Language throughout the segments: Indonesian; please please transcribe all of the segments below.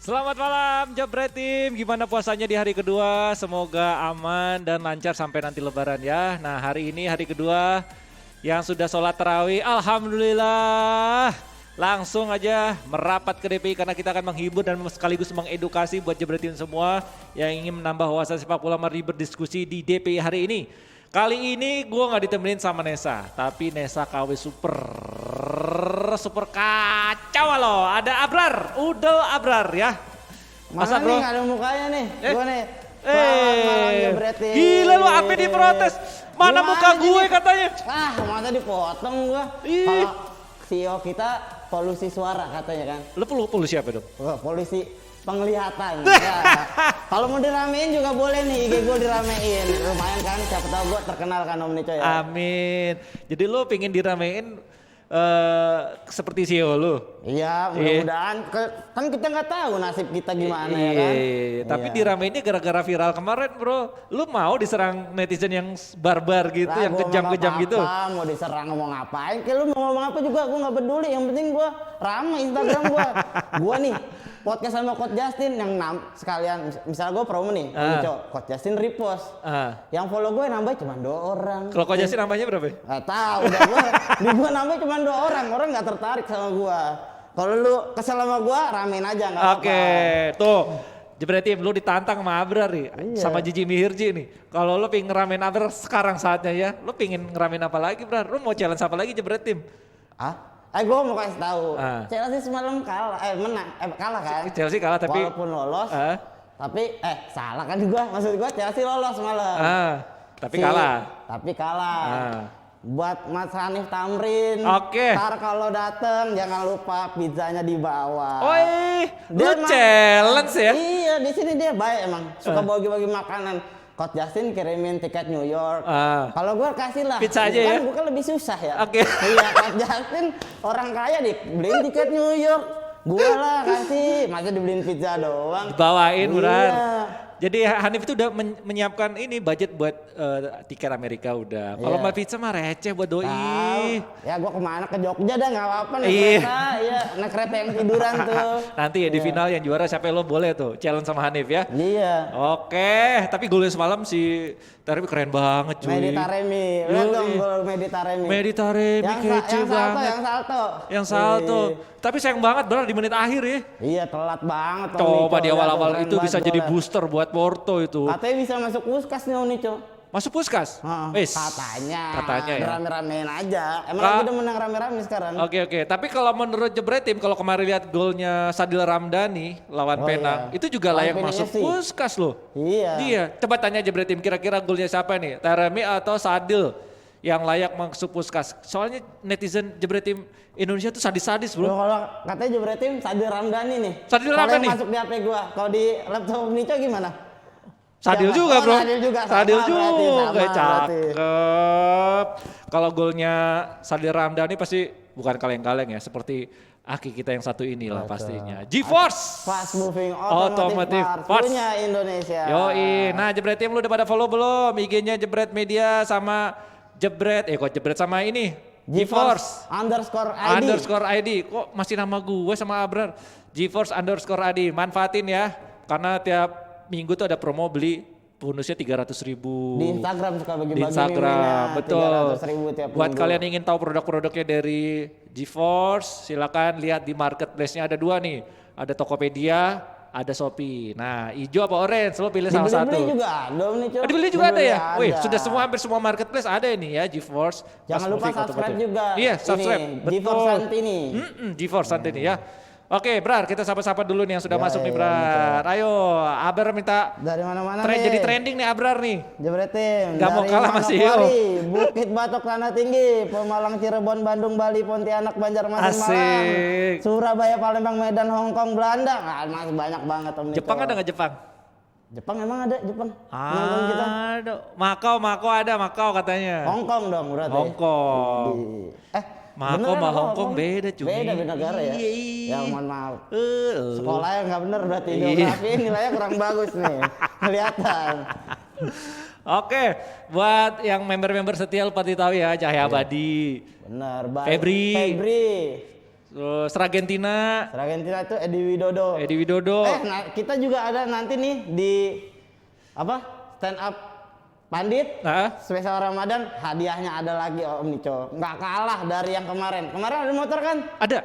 Selamat malam Jebret Tim, gimana puasanya di hari kedua? Semoga aman dan lancar sampai nanti lebaran ya. Nah hari ini hari kedua yang sudah sholat tarawih, alhamdulillah. Langsung aja merapat ke DPI karena kita akan menghibur dan sekaligus mengedukasi buat Jebret Tim semua yang ingin menambah wawasan sepak bola. Mari berdiskusi di DPI hari ini. Kali ini gue gak ditemenin sama Nesa, tapi Nesa KW super kacau loh. Ada Abrar, Udel Abrar ya. Masa nih gak ada mukanya nih, gue nih. Gila lu apa diprotes? Mana Gimana muka gue nih? katanya? Masa dipotong gue. Kalau CEO kita polusi suara katanya kan. Lu polusi apa dong? Polusi penglihatan. Ya. Kalau mau diramein juga boleh nih, IG gue diramein. Lumayan kan, siapa tahu gue terkenal kan Om Nico ya. Amin. Jadi lu pengen diramein seperti CEO lu? Iya, mudah-mudahan. Kan kita nggak tahu nasib kita gimana ya kan. Tapi dirameinnya gara-gara viral kemarin bro. Lu mau diserang netizen yang barbar gitu, yang kejam-kejam gitu? Mau diserang mau ngapain? Kayak lu mau ngomong apa juga gue nggak peduli. Yang penting gue rame Instagram gue. Gue nih podcast sama Coach Justin yang sekalian, misalnya gue promo nih, Coach Justin repost. Yang follow gue nambah cuma 2 orang. Kalau Coach Justin nambahnya berapa? Gak tahu, udah gue nambah cuma 2 orang. Orang nggak tertarik sama gue. Kalau lu kesel sama gue, ramein aja nggak apa-apa. Oke, tuh. Jebret Tim, lu ditantang sama Abrar nih, sama Jiji Mihirji nih. Kalau lu pengen ngeramein Abrar sekarang saatnya ya, lu pengen ngeramein apa lagi Brar? Lu mau challenge apa lagi Jebret Tim? Gue mau kasih tahu. Chelsea semalam kalah, kalah kan? Chelsea kalah tapi walaupun lolos, tapi salah kan juga. Maksud gue Chelsea lolos malam. Tapi kalah. Tapi kalah. Buat Mas Hanif Tamrin. Ntar kalau dateng jangan lupa pizzanya dibawa. Dia challenge ya? Iya, di sini dia baik emang. Suka bagi-bagi makanan. Coach Justin kirimin tiket New York. Kalau gue kasih lah. Pizza aja ya? Bukan lebih susah ya. Iya, Coach Justin orang kaya beliin tiket New York. Gue lah kasih. Masa dibeliin pizza doang. Dibawain beneran. Jadi Hanif itu udah menyiapkan ini budget buat tiket Amerika udah. Kalau mau pizza mah receh buat doi. Ya gua kemana, ke Jogja dah nggak apa-apa naik kereta. Iya, naik kereta yang tiduran tuh. Nanti ya di final yang juara siapa lo boleh tuh challenge sama Hanif ya. Iya. Oke, tapi golnya semalam si Taremi keren banget cuy. Mehdi Taremi, lihat dong gol Mehdi Taremi. Mehdi Taremi kece banget. Yang salto. Tapi sayang banget benar di menit akhir ya. Iya, telat banget. Coba di awal-awal itu bisa jadi booster buat Porto itu. Katanya bisa masuk Puskas nih Om Nico. Masuk Puskas? Katanya ya. Rame-ramein aja. Emang lagi udah menang rame-rame sekarang. Oke. Tapi kalau menurut Jebret Tim, kalau kemarin lihat golnya Sadil Ramdhani lawan Penang, itu juga layak masuk Puskas loh. Iya. Coba tanya Jebret Tim, kira-kira golnya siapa nih? Taremi atau Sadil yang layak masuk Puskas? Soalnya netizen Jebret Tim Indonesia tuh sadis-sadis bro. Kalau katanya Jebret Tim Sadil Ramdhani nih. Sadil Ramdhani? Kalau masuk di HP gua, kalau di laptop Om Nico gimana? Sadil juga bro. Sadil juga. Berarti. Cakep. Kalau golnya Sadil Ramdhani pasti bukan kaleng-kaleng ya. Seperti aki kita yang satu inilah pastinya. GeForce. Fast moving automotive parts. Punya Indonesia. Yoi. Nah Jebret Tim lu udah pada follow belum? IG-nya Jebret Media sama Jebret. Kok Jebret sama ini? GeForce _ID. Kok masih nama gue sama Abrar? GeForce _ID. Manfaatin ya. Karena tiap minggu tuh ada promo beli bonusnya 300.000 di Instagram suka bagi-bagi. Di Instagram, betul. 300.000 tiap buat minggu. kalian ingin tahu produk-produknya dari GeForce, silakan lihat di marketplace-nya ada 2 nih. Ada Tokopedia, ada Shopee. Nah, hijau apa orange? Lo pilih salah satu. Dibeli juga ada nih, Cok. Dibeli juga ada ya? Wih, sudah hampir semua marketplace ada ini ya, GeForce. Jangan lupa subscribe juga. Iya, subscribe. GeForce Santini. GeForce Santini ya. Oke, Brar, kita sapa-sapa dulu nih yang sudah masuk nih, Brar. Ayo, Abrar minta dari mana-mana jadi trending nih Abrar nih. Jebret Tim. Gak mau kalah masih. Bukit Batok Tanah Tinggi, Pemalang, Cirebon, Bandung, Bali, Pontianak, Banjarmasin, Malang, Surabaya, Palembang, Medan, Hongkong, Belanda. Masih banyak banget Om Nico. Jepang ada nggak Jepang? Jepang emang ada Jepang. Ada. Makau ada Makau katanya. Hongkong dong berarti. Hongkong. Makau sama Hongkong beda cuy. Beda negara ya. Iya. Ya mohon maaf. Sekolahnya nggak bener berarti geografi nilainya kurang bagus nih. Kelihatan. Oke, buat yang member-member setia lu pasti tahu ya Cahya Abadi. Benar, Febri. Terus Argentina, itu Edi Widodo. Edi Widodo. Kita juga ada nanti nih di stand up Pandit spesial Ramadan, hadiahnya ada lagi Om Nico. Nggak kalah dari yang kemarin. Kemarin ada motor kan? Ada.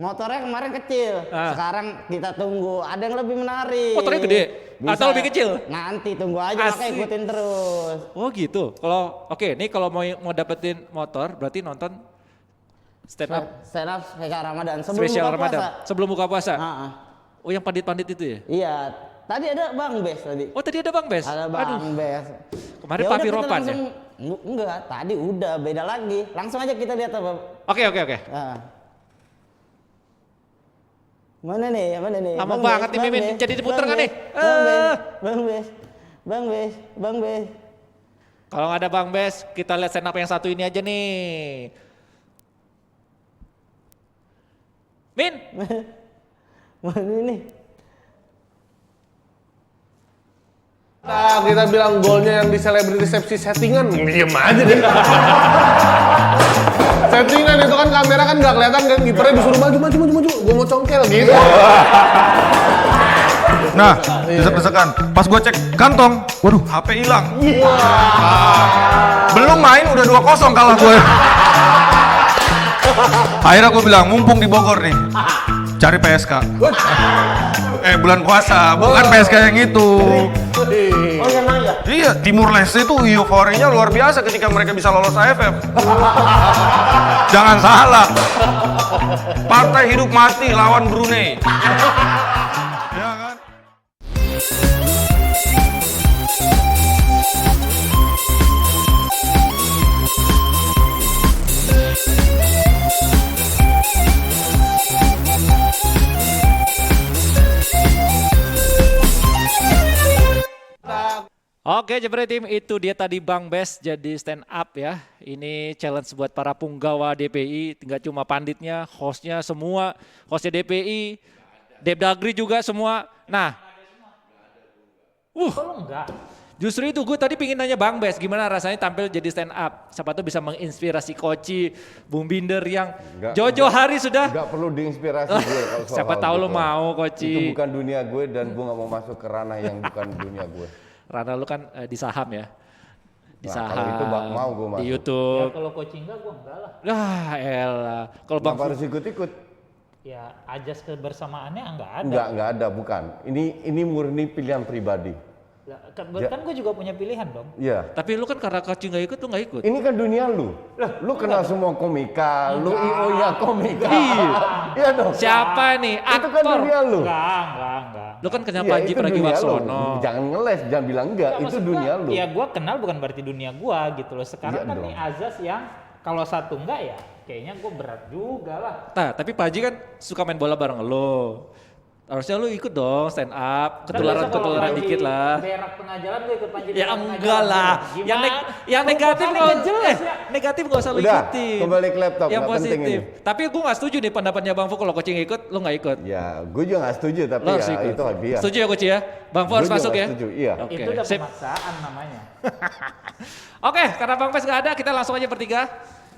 Motornya kemarin kecil. Sekarang kita tunggu ada yang lebih menarik. Motornya gede atau lebih kecil? Nanti tunggu aja, makanya ikutin terus. Oh gitu. Nih kalau mau dapetin motor berarti nonton stand up spesial Ramadan sebelum buka puasa. Oh, yang pandit-pandit itu ya? Iya. Tadi ada Bang Bes tadi. Oh, tadi ada Bang Bes. Ada Bang Bes. Kemarin Papi Ropan ya? Enggak, tadi udah beda lagi. Langsung aja kita lihat apa. Oke. Mana nih? Lama banget nih Mimin. Jadi diputer kan nih? Bang Bes. Kalau nggak ada Bang Bes, kita lihat stand up yang satu ini aja nih. Min. Mana nih? Nah, kita bilang golnya yang di selebriti resepsi settingan, diem aja deh. Settingan itu kan kamera kan nggak kelihatan kan, kipernya disuruh maju, gue mau congkel gitu. Nah, desek-desekan. Pas gue cek kantong, waduh HP hilang. Belum main udah 2-0 kalah gue. Akhirnya gue bilang, mumpung di Bogor nih, cari PSK. Bulan puasa, bukan PSK yang itu. Oh yang nanya? Iya, Timur Leste itu euforinya luar biasa ketika mereka bisa lolos AFF. Jangan salah. Partai hidup mati lawan Brunei. Ya kan? Oke, Jebret Tim, itu dia tadi Bang Bes jadi stand up ya. Ini challenge buat para punggawa DPI, tinggal cuma panditnya, hostnya semua, hostnya DPI, Depdagri juga semua. Nah, Kalau enggak, justru itu gue tadi pingin nanya Bang Bes, gimana rasanya tampil jadi stand up? Siapa tuh bisa menginspirasi Koci, Bung Binder yang Jojo Hari sudah. Gak perlu diinspirasi gue kalau soal Siapa tahu gitu. lo mau Koci. Itu bukan dunia gue dan gue gak mau masuk ke ranah yang bukan dunia gue. Rana lu kan di saham ya. Di Nah, saham, kalau itu mau gue masuk. di ya YouTube. kalau coaching enggak gue enggak lah. Elah. Kalau Bang Kenapa harus ikut-ikut? Ya ajas kebersamaannya enggak ada. Enggak ada, bukan. Ini murni pilihan pribadi. Lah, kan gue juga punya pilihan dong. Iya. tapi lu kan karena coaching gak ikut, lu gak ikut. Ini kan dunia lu. Lu kenal semua komika, lu IO-nya komika. Iya dong. Siapa nih? Itu kan Aktor. dunia lu. Enggak. Lu kan kenal Iya, Panji itu dunia lu. Pragiwaksono. Jangan ngeles, jangan bilang enggak. Itu maksud dunia gua, lu. Ya gue kenal bukan berarti dunia gue gitu loh. Sekarang Iya kan dong. nih azas yang kalau satu enggak ya kayaknya gue berat juga lah. Nah, tapi Panji kan suka main bola bareng lo. Harusnya lu ikut dong stand up, ketularan dikit lah. Berak tengah jalan gue ikut Panji. Ya berak tengah enggak jalan. lah. Gimana? Yang negatif Provokannya nggak jelas ya. negatif gak usah lu Udah, ikutin. kembali ke laptop, Yang nggak penting positif. ini. Tapi gue gak setuju nih pendapatnya Bang Fu kalau coaching ikut, lu gak ikut. Ya, gue juga gak setuju, tapi Lo harus ya ikut. itu dia. Setuju ya coach ya? Bang Fu harus Gue juga masuk nggak ya? setuju, iya. Oke, Itu udah sip. pemaksaan namanya. Oke, karena Bang Pes gak ada, kita langsung aja bertiga.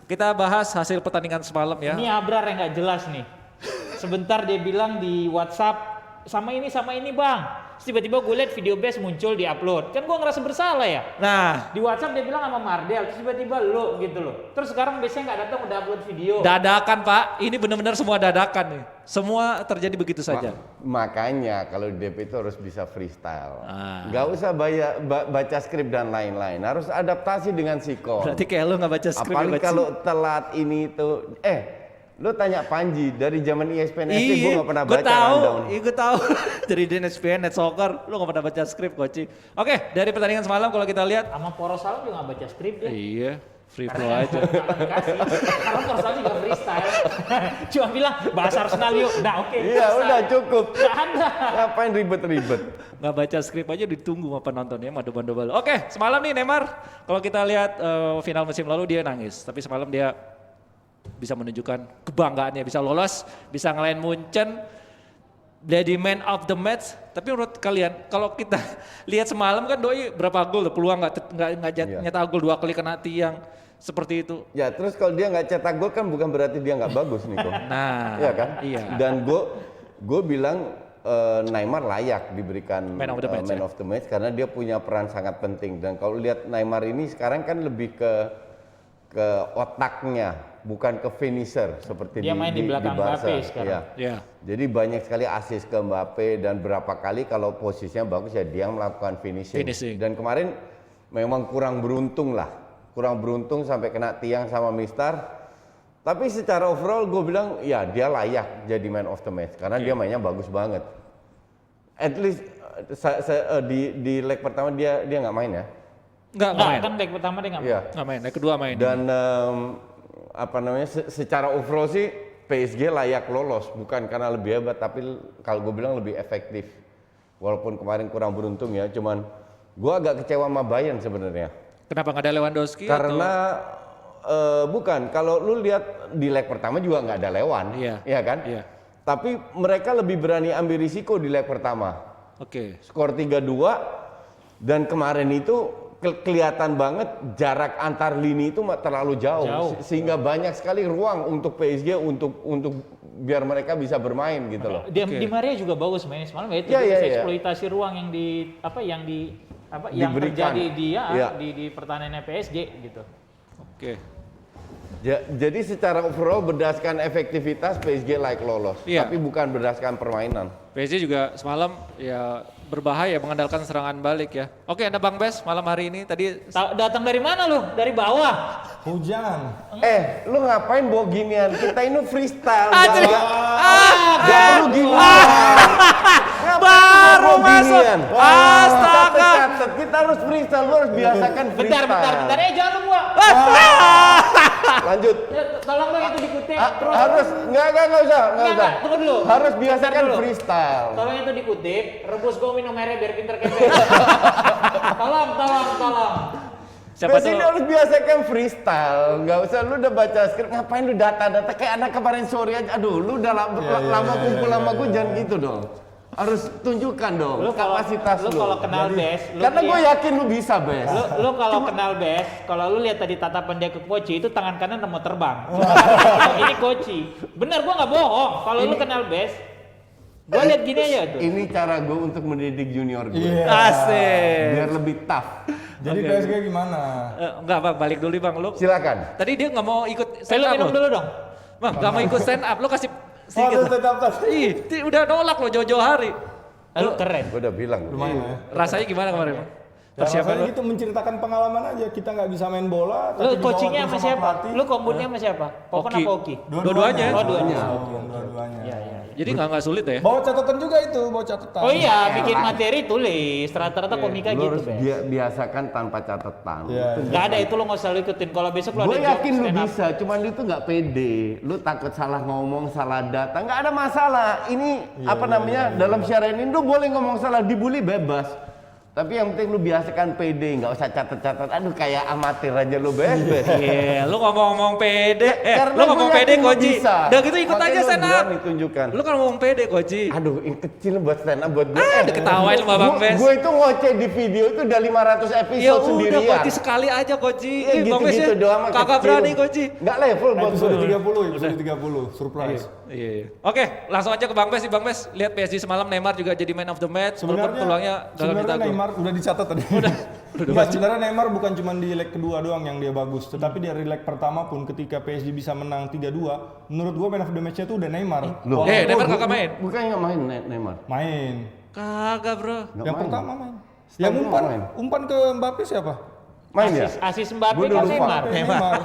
Kita bahas hasil pertandingan semalam ya. Ini Abrar yang nggak jelas nih. Sebentar dia bilang di WhatsApp sama ini bang. Terus tiba-tiba gue liat video base muncul di upload. Kan gue ngerasa bersalah ya. Nah, Di WhatsApp dia bilang sama Mardel. Terus tiba-tiba lo gitu loh. Terus sekarang base-nya nggak datang udah upload video. dadakan Pak, ini benar-benar semua dadakan nih. Semua terjadi begitu saja. Makanya kalau di DP itu harus bisa freestyle. Ah. Gak usah baca skrip dan lain-lain. Harus adaptasi dengan sikon. Berarti kayak lu gak baca skrip. Apalagi kalau telat ini itu. Lu tanya Panji dari zaman ESPN SD gue gak pernah gue baca tahu, rundown. gue tahu. Dari DNSPN, Net Soccer, lu gak pernah baca skrip Coach. Oke, dari pertandingan semalam kalau kita lihat. Sama Poros Salam juga nggak baca skrip dia. Iya, free flow aja. Dikasih. Karena Poros Salam juga freestyle. Cuma bilang bahasa Arsenal yuk. Udah oke. Iya selesai. udah cukup. Nggak ada. Ngapain ribet-ribet? Nggak baca skrip aja ditunggu sama penontonnya, madu-madu. Oke, semalam nih Neymar, kalau kita lihat final musim lalu dia nangis. Tapi semalam dia bisa menunjukkan kebanggaannya, bisa lolos, bisa ngelain Munchen, jadi man of the match. Tapi menurut kalian, kalau kita lihat semalam kan Doi berapa gol, peluang nggak Iya. nyetak gol 2 kali kena tiang. seperti itu. Ya terus kalau dia nggak cetak gol kan bukan berarti dia nggak bagus Niko. Nah, Iya kan? Iya. Dan gue bilang Neymar layak diberikan Man of the match, man of the match karena dia punya peran sangat penting. Dan kalau lihat Neymar ini sekarang kan lebih ke otaknya, bukan ke finisher seperti Dia main di belakang Barca. Mbappe sekarang. Iya. Ya. Jadi banyak sekali assist ke Mbappe dan berapa kali kalau posisinya bagus ya dia melakukan finishing. Dan kemarin memang kurang beruntung lah. Kurang beruntung sampai kena tiang sama Mistar. Tapi secara overall gue bilang ya dia layak jadi man of the match karena dia mainnya bagus banget. At least di leg pertama dia nggak main ya. Nggak Nggak, main. kan leg pertama dia nggak main. Iya. Nggak main, leg kedua main. Dan apa namanya secara overall sih PSG layak lolos bukan karena lebih hebat tapi kalau gue bilang lebih efektif. Walaupun kemarin kurang beruntung ya, cuman gue agak kecewa sama Bayern sebenarnya. Kenapa nggak ada Lewandowski? Karena bukan, kalau lu lihat di leg pertama juga nggak ada Lewan, Iya. kan? Iya. Tapi mereka lebih berani ambil risiko di leg pertama. Oke. Skor 3-2 dan kemarin itu kelihatan banget jarak antar lini itu terlalu jauh. Sehingga banyak sekali ruang untuk PSG untuk biar mereka bisa bermain gitu loh. Di Maria juga bagus mainnya semalam ya itu Iya, bisa iya, iya. eksploitasi ruang yang Diberikan. terjadi Iya. di pertahanannya PSG gitu. Oke. Jadi secara overall berdasarkan efektivitas PSG layak lolos, Iya. tapi bukan berdasarkan permainan. PSG juga semalam ya berbahaya mengandalkan serangan balik ya. Oke, ada Bang Bes malam hari ini tadi Datang dari mana lu? Dari bawah. Hujan. Lu ngapain bawa ginian? Kita ini freestyle. Jadi- Gak perlu ginian. baru masuk. Astaga. Catat, kita harus freestyle, lu harus biasakan freestyle. Bentar ya jangan lu gua. Lanjut. Tolong dong itu dikutip. Terus Harus, enggak usah. Enggak, tunggu dulu. Harus biasakan Bentar dulu. freestyle. Tolong itu dikutip, rebus gua minum airnya biar pinter kepe. tolong. Siapa Bes tuh? ini harus biasakan freestyle, nggak usah lu udah baca skrip, ngapain lu data kayak anak kemarin sore aja, aduh lu udah lama kumpul sama gue jangan gitu dong. Harus tunjukkan dong kapasitas lu. Lu kalau kenal Bes, Karena gue yakin lu bisa, Bes. Lu kalau kenal Bes, kalau lu lihat tadi tatapan dia ke Koci itu tangan kanan udah mau terbang. Ini Koci. Bener gua nggak bohong. Kalau lu kenal Bes, gua lihat gini aja tuh. Ini cara gue untuk mendidik junior gue. Iya. Asik. Biar lebih tough. Jadi Oke. PSG gimana? Enggak Bang, balik dulu Bang lu. Silakan. Tadi dia nggak mau ikut Saya stand lu up minum loh. dulu dong. Bang, nggak mau ikut stand up, lu kasih Oh, sedikit. terus tetap. Ih, udah nolak lo jauh-jauh hari. Lu keren. Gue udah bilang. Lumayan ya. Rasanya gimana kemarin Bang? Ya, Persiapan rasanya lu? gitu menceritakan pengalaman aja. Kita nggak bisa main bola. Lu tapi coachingnya dibawa sama tim siapa? pelatih. Lu kombutnya sama siapa? Popon Oki. apa Oki? Dua-duanya. Oh, dua-duanya. Dua-duanya. Iya. Jadi nggak sulit ya? Bawa catatan juga itu, bawa catatan. Oh iya, bikin materi tulis. Rata-rata komika Lu gitu, harus Bes. biasakan tanpa catatan. Iya. Gak ada itu lo nggak usah lu ikutin. Kalau besok lo Gue ada job yakin lu stand up. bisa, cuman lu tuh nggak pede. Lu takut salah ngomong, salah data, nggak ada masalah. Ini apa namanya dalam siaran ini lu boleh ngomong salah, dibully bebas. Tapi yang penting lu biasakan pede, nggak usah catat-catat. Aduh kayak amatir aja lu bebas. Iya, lu ngomong-ngomong pede. Karena Lu ngomong gua pede yakin lu Koji. bisa. Udah gitu ikut Makanya aja lu stand up. berani tunjukkan. Lu kan ngomong pede Koji. Aduh, yang kecil buat stand up buat gue. Diketawain sama Bang Bes. Gue itu ngoceh di video itu udah 500 Ya episode udah sendirian. Koji sekali aja Koji. Ya, Bang Bes gitu-gitu ya, doang mah Kakak kecil. berani Koji. Nggak level buat Episode gue. 30, surprise. Iya. Oke, langsung aja ke Bang Bes nih Bang Bes. Lihat PSG semalam Neymar juga jadi man of the match. Walaupun peluangnya gagal Sebenarnya ditanggung. Neymar udah dicatat tadi. Nggak, sebenarnya Neymar bukan cuma di leg kedua doang yang dia bagus, tetapi dari leg pertama pun ketika PSG bisa menang 3-2, menurut gua man of the match-nya tuh udah Neymar. Loh. Neymar kagak main. Bukannya nggak main Neymar? Main. Kagak bro. Nggak Yang main. pertama main. Setelah Yang itu umpan, main. umpan ke Mbappe siapa? Main ya? Asis Mbappe Gua udah kan lupa. Neymar. Neymar.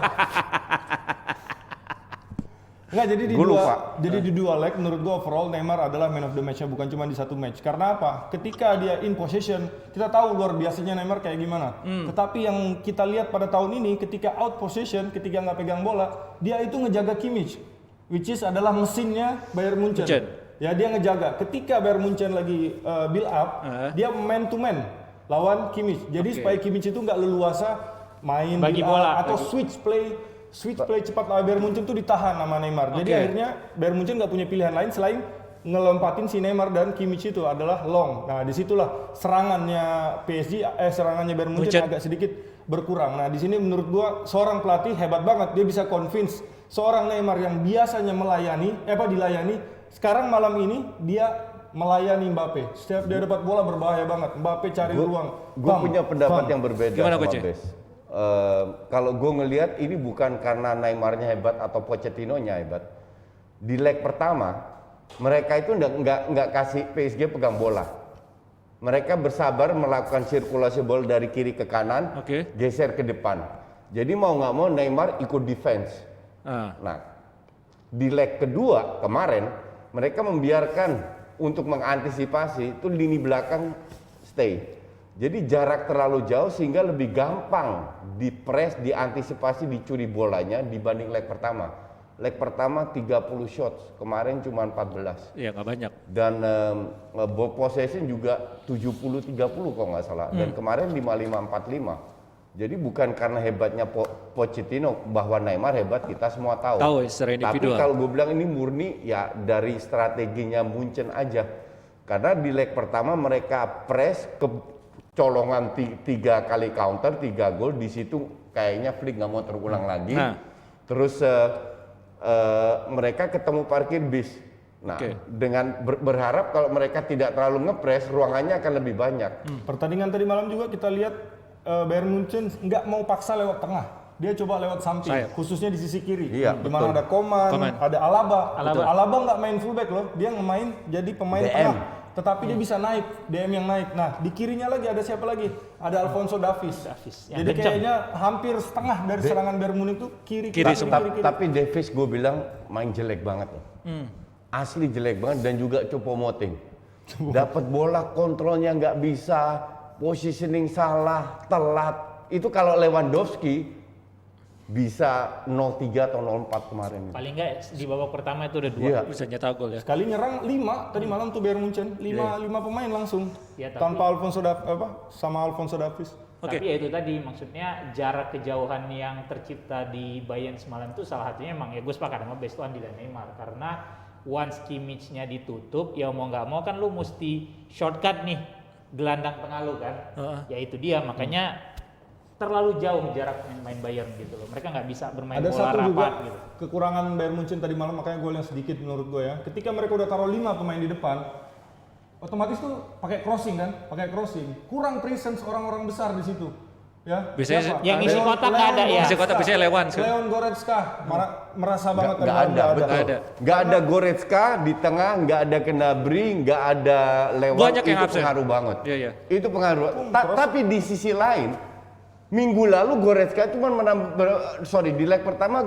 Enggak, jadi Gua lupa. di dua leg menurut gua overall Neymar adalah man of the match-nya, bukan cuma di satu match. Karena apa? Ketika dia in possession, kita tahu luar biasanya Neymar kayak gimana. Tetapi yang kita lihat pada tahun ini ketika out possession, ketika nggak pegang bola, dia itu ngejaga Kimmich, which is adalah mesinnya Bayern Munchen. Ya, dia ngejaga. Ketika Bayern Munchen lagi build up, dia man to man lawan Kimmich. Jadi supaya Kimmich itu nggak leluasa main Bagi build up bola, atau switch play cepat lah Bayern Munchen tuh ditahan sama Neymar. Jadi akhirnya Bayern Munchen nggak punya pilihan lain selain ngelompatin si Neymar dan Kimmich itu adalah long. Nah disitulah serangannya PSG, serangannya Bayern Munchen agak sedikit berkurang. Nah, di sini menurut gua seorang pelatih hebat banget, dia bisa convince seorang Neymar yang biasanya dilayani, sekarang malam ini dia melayani Mbappe. Setiap dia dapat bola berbahaya banget. Mbappe cari ruang. Gue punya pendapat yang berbeda Gimana, sama Coach? Bes. Kalau gue ngelihat ini bukan karena Neymarnya hebat atau Pochettino-nya hebat. Di leg pertama, mereka itu nggak kasih PSG pegang bola. Mereka bersabar melakukan sirkulasi bola dari kiri ke kanan, geser ke depan. Jadi mau nggak mau Neymar ikut defense. Nah, di leg kedua kemarin mereka membiarkan untuk mengantisipasi itu lini belakang stay. Jadi jarak terlalu jauh sehingga lebih gampang dipres, diantisipasi, dicuri bolanya dibanding leg pertama. Leg pertama 30 shots, kemarin cuma 14. Iya, nggak banyak. Dan ball possession juga 70-30 kalau nggak salah. Dan kemarin 55-45. Jadi bukan karena hebatnya Pochettino bahwa Neymar hebat, kita semua tahu. Tahu secara individual. Tapi kalau gue bilang ini murni ya dari strateginya Munchen aja. Karena di leg pertama mereka press ke colongan 3 kali counter, 3 gol. Di situ kayaknya Flick nggak mau terulang lagi. Terus mereka ketemu parkir bis. Nah, dengan berharap kalau mereka tidak terlalu ngepres, ruangannya akan lebih banyak. Pertandingan tadi malam juga kita lihat Bayern Munchen nggak mau paksa lewat tengah. Dia coba lewat samping, khususnya di sisi kiri. Iya, di mana ada Coman, ada Alaba nggak main fullback loh, dia ngemain jadi pemain tengah. Tetapi dia bisa naik, DM yang naik. Nah, di kirinya lagi ada siapa lagi? Ada Alphonso Davies. Jadi kayaknya hampir setengah dari serangan Bayern Munich itu kiri. Tapi Davies gue bilang main jelek banget loh. Asli jelek banget dan juga Choupo-Moting. Dapat bola kontrolnya nggak bisa, positioning salah, telat. Itu kalau Lewandowski bisa 0-3 atau 0-4 kemarin. Paling nggak di babak pertama itu udah 2. Iya. Bisa nyetak gol ya. Sekali nyerang 5 tadi malam tuh Bayern Munchen, 5 pemain langsung. Ya, Tanpa Alphonso Davies. Tapi ya itu tadi maksudnya jarak kejauhan yang tercipta di Bayern semalam itu salah satunya emang ya gue sepakat sama Best Andi dan Neymar karena once Kimmich-nya ditutup ya mau nggak mau kan lu mesti shortcut nih gelandang tengah lu kan. Ya itu dia makanya terlalu jauh jarak main Bayern gitu loh. Mereka nggak bisa bermain Ada bola satu juga rapat gitu. kekurangan Bayern Munchen tadi malam, makanya gol yang sedikit menurut gue ya. Ketika mereka udah taruh 5 pemain di depan, otomatis tuh pakai crossing. Kurang presence orang-orang besar di situ. Ya. Biasanya siapa? yang isi kotak nggak ada ya. Isi kotak biasanya Leon Goretzka merasa banget Nggak ada Goretzka di tengah, nggak ada Gnabry, nggak ada Lewat. Banyak yang itu absen. pengaruh banget. Iya. Itu pengaruh. Tapi di sisi lain, minggu lalu Goretzka cuma di leg pertama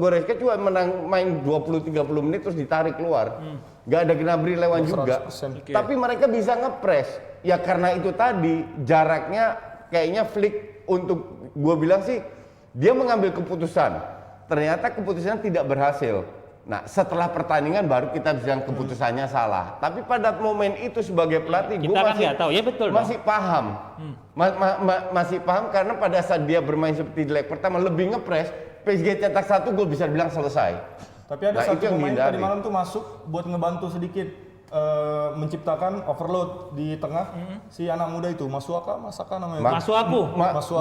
Goretzka cuma main 20-30 menit terus ditarik keluar. Nggak ada Gnabry Lewan juga. Tapi mereka bisa ngepres. Ya karena itu tadi jaraknya kayaknya Flick untuk gue bilang sih dia mengambil keputusan. Ternyata keputusannya tidak berhasil. Nah, setelah pertandingan baru kita bilang keputusannya salah. Tapi pada momen itu sebagai pelatih gue masih nggak tahu ya betul masih paham. Masih paham karena pada saat dia bermain seperti di leg pertama lebih ngepres, PSG cetak 1 gol bisa bilang selesai. Tapi ada satu pemain tadi malam tuh masuk buat ngebantu sedikit menciptakan overload di tengah. Si anak muda itu Masaka namanya. Masuaku.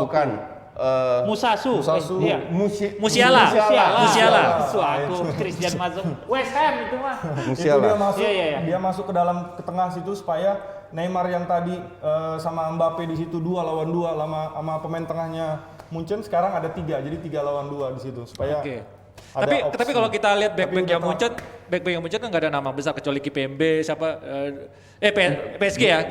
Bukan. Musasu. Iya. Musiala. Masuaku. Christian masuk. West Ham itu mah. Musiala. Dia masuk. Iya. Dia masuk ke dalam ke tengah situ supaya Neymar yang tadi sama Mbappe di situ 2 lawan 2 sama pemain tengahnya Munchen sekarang ada 3 jadi 3 lawan 2 di situ supaya Tapi kalau kita lihat back-back yang Munchen kan nggak ada nama besar kecuali Kimpembe PSG ya.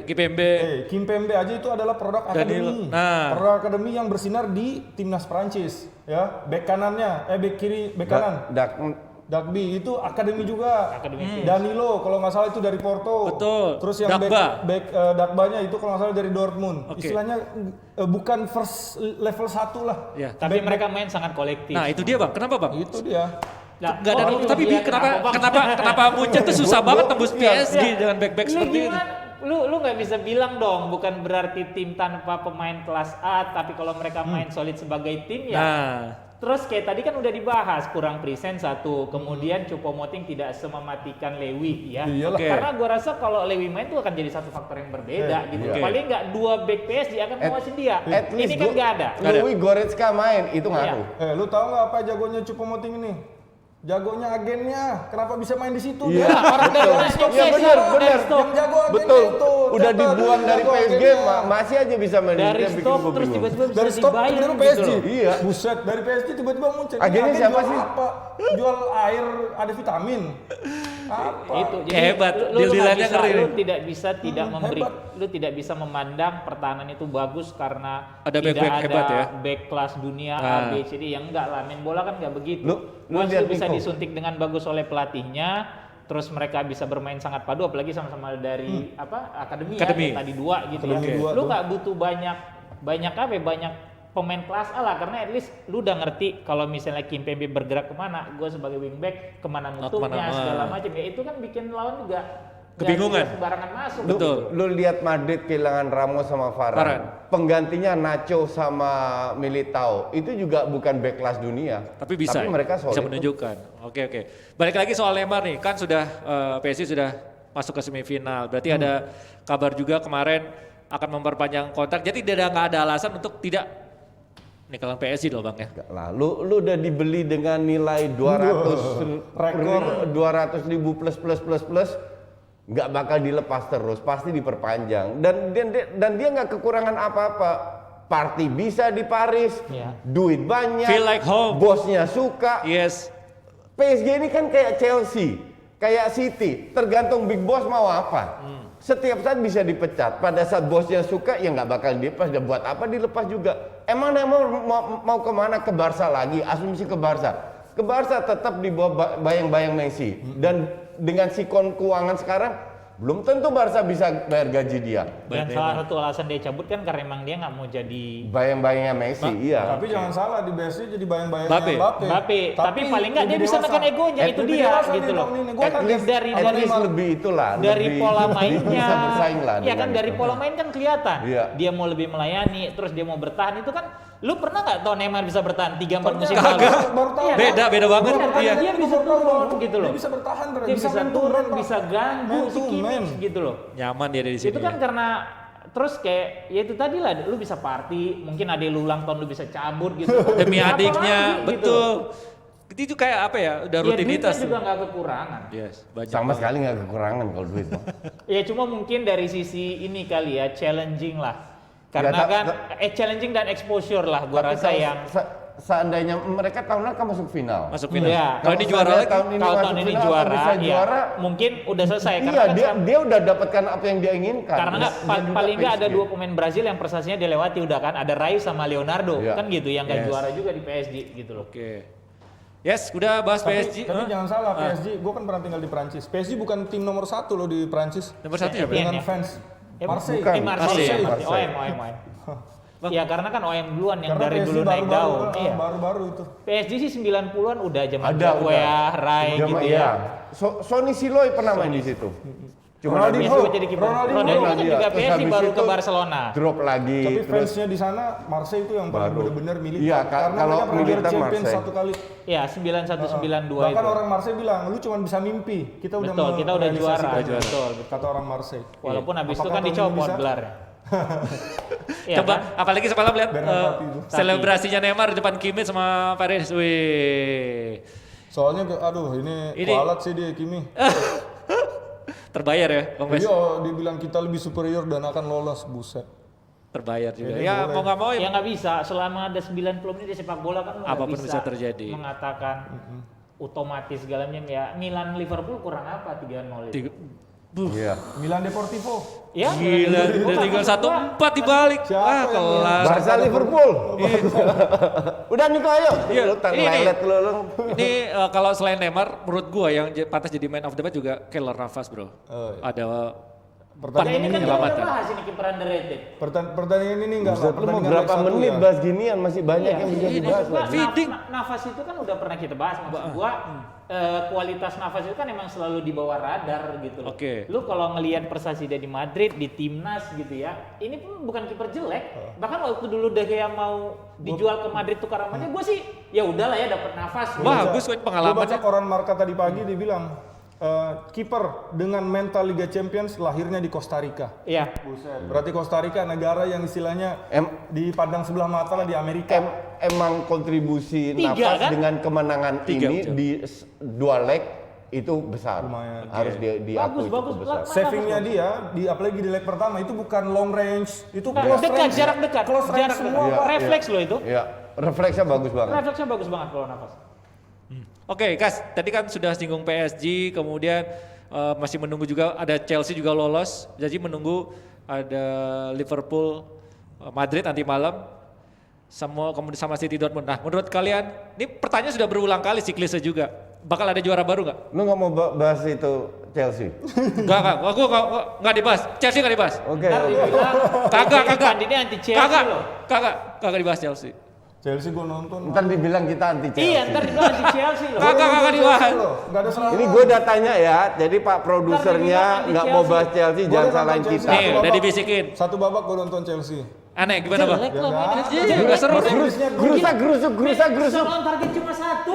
Kimpembe. Kimpembe aja itu adalah produk akademi. Produk akademi yang bersinar di timnas Prancis ya. Back kanannya back kiri, back kanan. Dagby itu akademi juga. Danilo kalau nggak salah itu dari Porto. Betul. Terus yang back Dagbanya itu kalau nggak salah dari Dortmund. Istilahnya bukan first level 1 lah. Ya. Tapi mereka main sangat kolektif. Nah itu dia bang. Kenapa bang? Itu dia. Nggak ada. Tapi kenapa Munchen tuh susah banget tembus PSG dengan back seperti itu? Lu nggak bisa bilang dong bukan berarti tim tanpa pemain kelas A tapi kalau mereka main solid sebagai tim ya Terus kayak tadi kan udah dibahas kurang present satu, kemudian Choupo-Moting tidak semematikan Lewy ya. Iyalah. Karena gua rasa kalau Lewy main tuh akan jadi satu faktor yang berbeda gitu. Paling nggak 2 back PSG akan menguasai dia. At least Ini kan nggak ada. Louis Goretzka main, itu ngaruh. Lu tahu nggak apa jagonya Choupo-Moting ini? Jagonya agennya, kenapa bisa main di situ? Iya, Orang dari betul. Stok Iya sih, benar, dari benar. Stok. Yang jago agennya Betul. itu. Udah Contoh, dibuang dari jago PSG, agennya. masih aja bisa main. Dari Dia bikin Stok gua terus bingung. tiba-tiba bisa Dari Stok dibayar tiba-tiba gitu PSG. loh. Iya. Buset, dari PSG tiba-tiba muncul. Ini Agennya agen siapa jual sih? Apa? Jual air, ada vitamin. Apa? Itu Hebat, lu nggak deal-dealannya bisa, ngeri. lu tidak bisa tidak memberi, hebat. lu tidak bisa memandang pertahanan itu bagus karena Ada tidak back-back ada hebat ya? back kelas dunia Nah. A B C D yang enggak lah, main bola kan nggak begitu. Lu Once lihat lu bisa Nico. disuntik dengan bagus oleh pelatihnya, terus mereka bisa bermain sangat padu, apalagi sama-sama dari akademi ya, kayak tadi 2 gitu Akademi ya. dua Lu tuh. nggak butuh banyak apa ya, banyak pemain kelas A lah, karena at least lu udah ngerti kalau misalnya Kimpembe bergerak kemana, gue sebagai wingback kemana nutupnya segala macam ya, itu kan bikin lawan juga nggak Kebingungan. bisa sembarangan masuk. Betul. Lu lihat Madrid kehilangan Ramos sama Varane. Penggantinya Nacho sama Militao. Itu juga bukan back kelas dunia. Tapi bisa, mereka solid. bisa menunjukkan. Oke. Balik lagi soal Neymar nih, kan sudah PSG sudah masuk ke semifinal. Berarti ada kabar juga kemarin akan memperpanjang kontrak. Jadi nggak ada alasan untuk tidak nikalan PSG loh Bang ya. Lah, lu udah dibeli dengan nilai 200 ribu plus, nggak bakal dilepas terus, pasti diperpanjang. Dan dia nggak kekurangan apa-apa. Party bisa di Paris, duit banyak, Feel like home. bosnya suka. Yes. PSG ini kan kayak Chelsea, kayak City, tergantung big boss mau apa. Setiap saat bisa dipecat. Pada saat bosnya suka, ya nggak bakal dilepas. Dan buat apa dilepas juga? Emang Neymar mau kemana? Ke Barca lagi? Asumsi ke Barca. Ke Barca tetap di bawah bayang-bayang Messi. Dan dengan sikon keuangan sekarang, belum tentu Barca bisa bayar gaji dia. Dan salah satu alasan dia cabut kan karena emang dia nggak mau jadi Bayang-bayangnya Messi, iya. Tapi jangan salah, di PSG jadi bayang-bayangnya Mbappe. Mbappe. Tapi paling nggak dia bisa nekan egonya, itu Lebih dia dewasa gitu nih loh. tahun ini. Gua At kan least, dari- at dari- least lebih itulah. Dari lebih- pola lebih mainnya, bisa bersaing lah. ya kan dengan dari itu. pola main kan kelihatan. Iya. Dia mau lebih melayani, terus dia mau bertahan, itu kan. Lu pernah nggak tau Neymar bisa bertahan 3-4 musim lalu? Baru tahu. Iya, Beda banget. Iya. Dia bisa turun gitu loh. Dia bisa bertahan, Bre. Dia bisa main turun, Pak. bisa ganggu Man si to Kimmich man. gitu loh. Nyaman dia di sini. Itu kan karena terus kayak ya itu tadi lah, lu bisa party, mungkin ada lu ulang tahun lu bisa cabut gitu. Demi Apa adiknya, lagi, gitu. betul. Itu kayak apa ya? Udah Ya rutinitas. duitnya juga nggak kekurangan. Yes, banyak. Sama banget. sekali nggak kekurangan kalau duit. Bang. Ya cuma mungkin dari sisi ini kali ya, challenging lah. Karena Ya, kan challenging dan exposure lah gua Tapi rasa kalau yang seandainya mereka tahun lalu kan masuk final. Masuk final. Iya. Kalau ini juara lagi. Tahun ini kalau masuk tahun ini final, juara, bisa ya, juara. mungkin udah selesai. Iya, Karena kan dia udah dapatkan apa yang dia inginkan. karena nggak Dan juga paling nggak ada PSG. 2 pemain Brazil yang prestasinya dia lewati udah kan, ada Rai sama Leonardo Iya. kan gitu yang nggak Yes. juara juga di PSG gitu loh. Oke. Yes, udah bahas PSG. Tapi jangan salah, Ah. PSG, gue kan pernah tinggal di Prancis. PSG bukan tim nomor 1 loh di Prancis. Nomor 1 ya, Iya, Dengan iya. fans. Eh, Marseille. bukan. Marseille. Marseille. OM. Ya karena kan OM duluan yang Karena dari PSG dulu naik daun. Iya. baru-baru itu. PSG sih 90-an udah zaman Ada, Wea, Rai Zaman- gitu iya. ya. Sonny Siloy pernah main di situ. Cuma Ronaldinho. Biasa gue jadi kiper. Ronaldinho Ronaldinho kan iya. juga Terus PSG habis baru itu ke Barcelona. drop lagi. Tapi terus fansnya di sana Marseille itu yang paling Baru. benar-benar militan. Iya, Karena kalau mereka pernah juara militan Champions Marseille. 1 kali. Ya 9192 Bahkan itu. orang Marseille bilang, lu cuma bisa mimpi. Kita udah Betul, kita udah juara. merealisasikannya." Betul. Kata orang Marseille. Walaupun habis itu Apakah kan tahun ini dicopot bisa? gelarnya. Iya Coba, kan? apalagi semalam lihat Bernard Tapie itu. selebrasinya Neymar di depan Kimmich sama Paris. Wih. Soalnya, aduh Ini- ini kualat sih dia Kimi. Terbayar ya, Bang Bes? Iya, dia bilang kita lebih superior dan akan lolos, buset. Terbayar juga. Ini Ya boleh. mau nggak mau Ya ya. nggak bisa, selama ada 90 menit di sepak bola kan lu nggak Apapun bisa terjadi. mengatakan otomatis segala macam ya. Milan Liverpool kurang apa 3-0 itu? Iya. Milan Deportivo. Ya, Gila, udah tinggal 1-4 dibalik. Siapa Ah, yang kelas. Barca Liverpool. Udah Niko ayo. Iya, Lu ini- lelet lu. Ini kalau selain Neymar, menurut gua yang pantas jadi man of the match juga Keylor Navas, bro. Oh, iya. Ada Pertandingan ini ini kan kita penyelamatan. udah bahas ini kiper underrated. Pertandingan ini enggak Buset, lu mau pertandingan berapa leg 1 menit ya. bahas ginian, masih banyak yang bisa Ini dibahas juga lagi. Feeding. nafas itu kan udah pernah kita bahas, maksud gua kualitas nafas itu kan emang selalu di bawah radar gitu loh. Oke. Lu kalau ngelihat prestasi dia di Madrid, di timnas gitu ya, ini pun bukan kiper jelek. Bahkan waktu dulu De Gea mau dijual ke Madrid tukar sama dia, gua sih ya udahlah ya dapat nafas. Bagus kok Gue pengalamannya. baca koran Marca tadi pagi dia bilang kiper dengan mental Liga Champions lahirnya di Costa Rica. Iya. Berarti Costa Rica negara yang istilahnya dipandang sebelah mata lah di Amerika. Emang kontribusi Tiga, nafas kan? dengan kemenangan Tiga, ini betul. di 2 leg itu besar. Lumayan. Harus diakui Bagus, itu besar. bagus. Savingnya dia apalagi di leg pertama itu bukan long range, itu Nah, close dekat, range. jarak dekat. Close range Jarak semua. dekat. Pak. Refleks loh itu. Iya, refleksnya bagus banget. Refleksnya bagus banget kalau nafas. Oke, Kas, tadi kan sudah singgung PSG, kemudian masih menunggu juga ada Chelsea juga lolos, jadi menunggu ada Liverpool, Madrid nanti malam, kemudian sama City Dortmund. Nah, menurut kalian, ini pertanyaan sudah berulang kali siklisnya juga, bakal ada juara baru nggak? Lu nggak mau bahas itu Chelsea? Enggak, aku nggak dibahas, Chelsea nggak dibahas. Oke. Ntar dibilang, Kagak. Ini anti Chelsea loh. Kagak dibahas Chelsea. Chelsea gue nonton. Ntar dibilang kita anti Chelsea. Iya, ntar dibilang anti Chelsea loh. Kagak dibahas. Enggak ada salah. Ini gue udah tanya ya, jadi Pak produsernya anti nggak mau Chelsea. bahas Chelsea, Gua jangan udah salahin nonton kita. Chelsea. Nih, udah dibisikin. Satu babak gue nonton Chelsea. Aneh, gimana Bang? Jelek loh mainnya. Iya, nggak seru deh. Gerusak gerusuk. Lawan target cuma 1.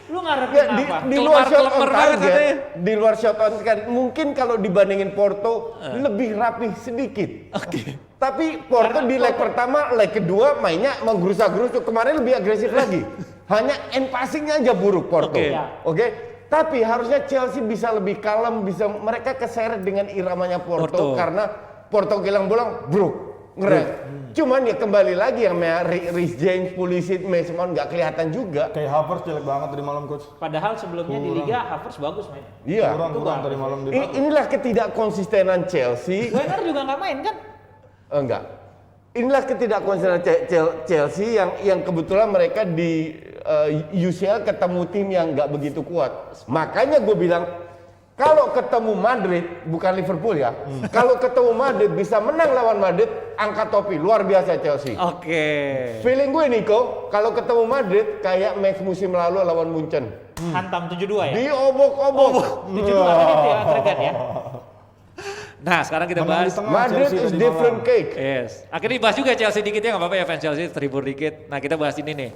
Lu ngarepin Ya, apa? di luar shot on Kelemar banget target, katanya. di luar shot on target, mungkin kalau dibandingin Porto lebih rapih sedikit. Oke. Tapi Porto di leg pertama, leg kedua mainnya menggerusak-gerusuk. Kemarin lebih agresif lagi. Hanya end passingnya aja buruk Porto. Oke. Oke. Tapi harusnya Chelsea bisa lebih kalem, mereka keseret dengan iramanya Porto. Karena Porto gilang bolang, bro, ngerem. Cuman ya kembali lagi yang Reece James, Pulisic, Mason Mount nggak kelihatan juga. Kayak Havertz jelek banget tadi malam coach. Padahal sebelumnya di Liga Havertz bagus main. Iya. Kurang tadi malam dia. Inilah ketidakkonsistenan Chelsea. Wenger juga nggak main kan? Enggak. Inilah ketidakkonsistenan Chelsea yang kebetulan mereka di UCL ketemu tim yang nggak begitu kuat. Makanya gue bilang kalau ketemu Madrid, bukan Liverpool ya. Kalau ketemu Madrid bisa menang lawan Madrid, angkat topi, luar biasa Chelsea. Oke. Feeling gue Niko, kalau ketemu Madrid kayak match musim lalu lawan Munchen. Hantam 7-2 ya? Diobok-obok. 7-2 kan itu ya, agregat ya? Nah, sekarang kita Menang bahas. di tengah Madrid Chelsea is tadi different malam. cake. Yes. Akhirnya dibahas juga Chelsea dikit ya, nggak apa-apa ya fans Chelsea terhibur dikit. Nah, kita bahas ini nih.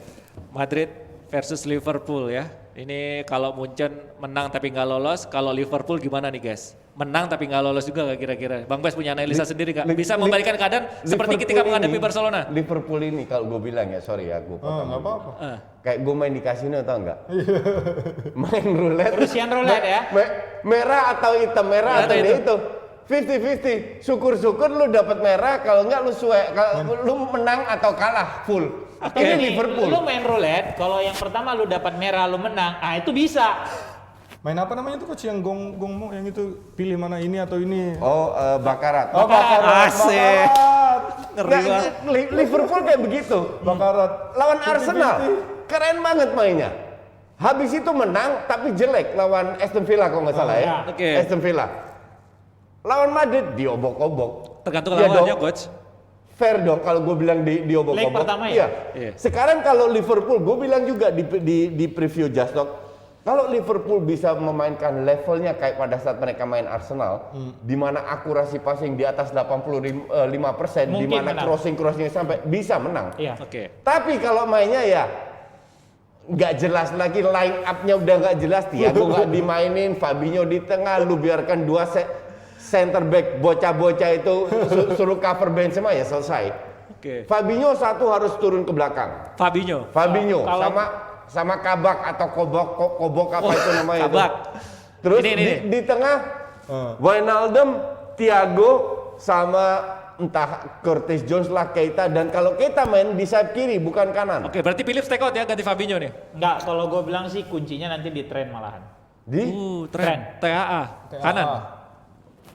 Madrid versus Liverpool ya. Ini kalau Munchen menang tapi nggak lolos, kalau Liverpool gimana nih guys? Menang tapi nggak lolos juga nggak kira-kira? Bang Bas punya analisa sendiri nggak? Bisa membalikan keadaan seperti ketika menghadapi Barcelona? Liverpool ini kalau gue bilang ya, sorry ya gue potong. Nggak apa-apa. Kayak gue main di kasino tau nggak? Main roulette. Russian roulette ya? Merah atau hitam, merah atau itu. 50-50. Syukur-syukur lu dapat merah, kalau enggak lu kalau lu menang atau kalah full. Ini Nih, Liverpool. Lu main roulette, kalau yang pertama lu dapat merah lu menang, itu bisa. Main apa namanya itu coach yang gong yang itu pilih mana ini atau ini? Oh, bakarat. Asik. Ngeri Nah, banget. Liverpool kayak begitu. Bakarat. Lawan Arsenal, keren banget mainnya. Habis itu menang, tapi jelek lawan Aston Villa kalau nggak salah ya. Oke. Aston Villa. Lawan Madrid diobok-obok. Tergantung Ya lawannya dong. coach. Fair dong kalau gue bilang diobok-obok. Leg pertama ya? Iya. Sekarang kalau Liverpool, gue bilang juga di preview Just Talk, kalau Liverpool bisa memainkan levelnya kayak pada saat mereka main Arsenal, di mana akurasi passing di atas 85%, di Mungkin mana menang. crossing-crossingnya sampai bisa menang. Iya. Oke. Tapi kalau mainnya ya nggak jelas lagi, line up-nya udah nggak jelas, Thiago nggak dimainin, Fabinho di tengah, lu biarkan dua center back bocah-bocah itu suruh cover Benzema ya selesai. Oke. Fabinho satu harus turun ke belakang. Fabinho. Fabinho Kalau- sama Kabak atau Kobok apa itu namanya itu. Kabak. Terus Ini. di tengah Wijnaldum, Thiago sama entah Curtis Jones lah, Keita, dan kalau Keita main di sayap kiri bukan kanan. Oke, berarti Phillips take out ya ganti Fabinho nih. Enggak, kalau gue bilang sih kuncinya nanti di tren malahan. Di Tren. TAA. Kanan.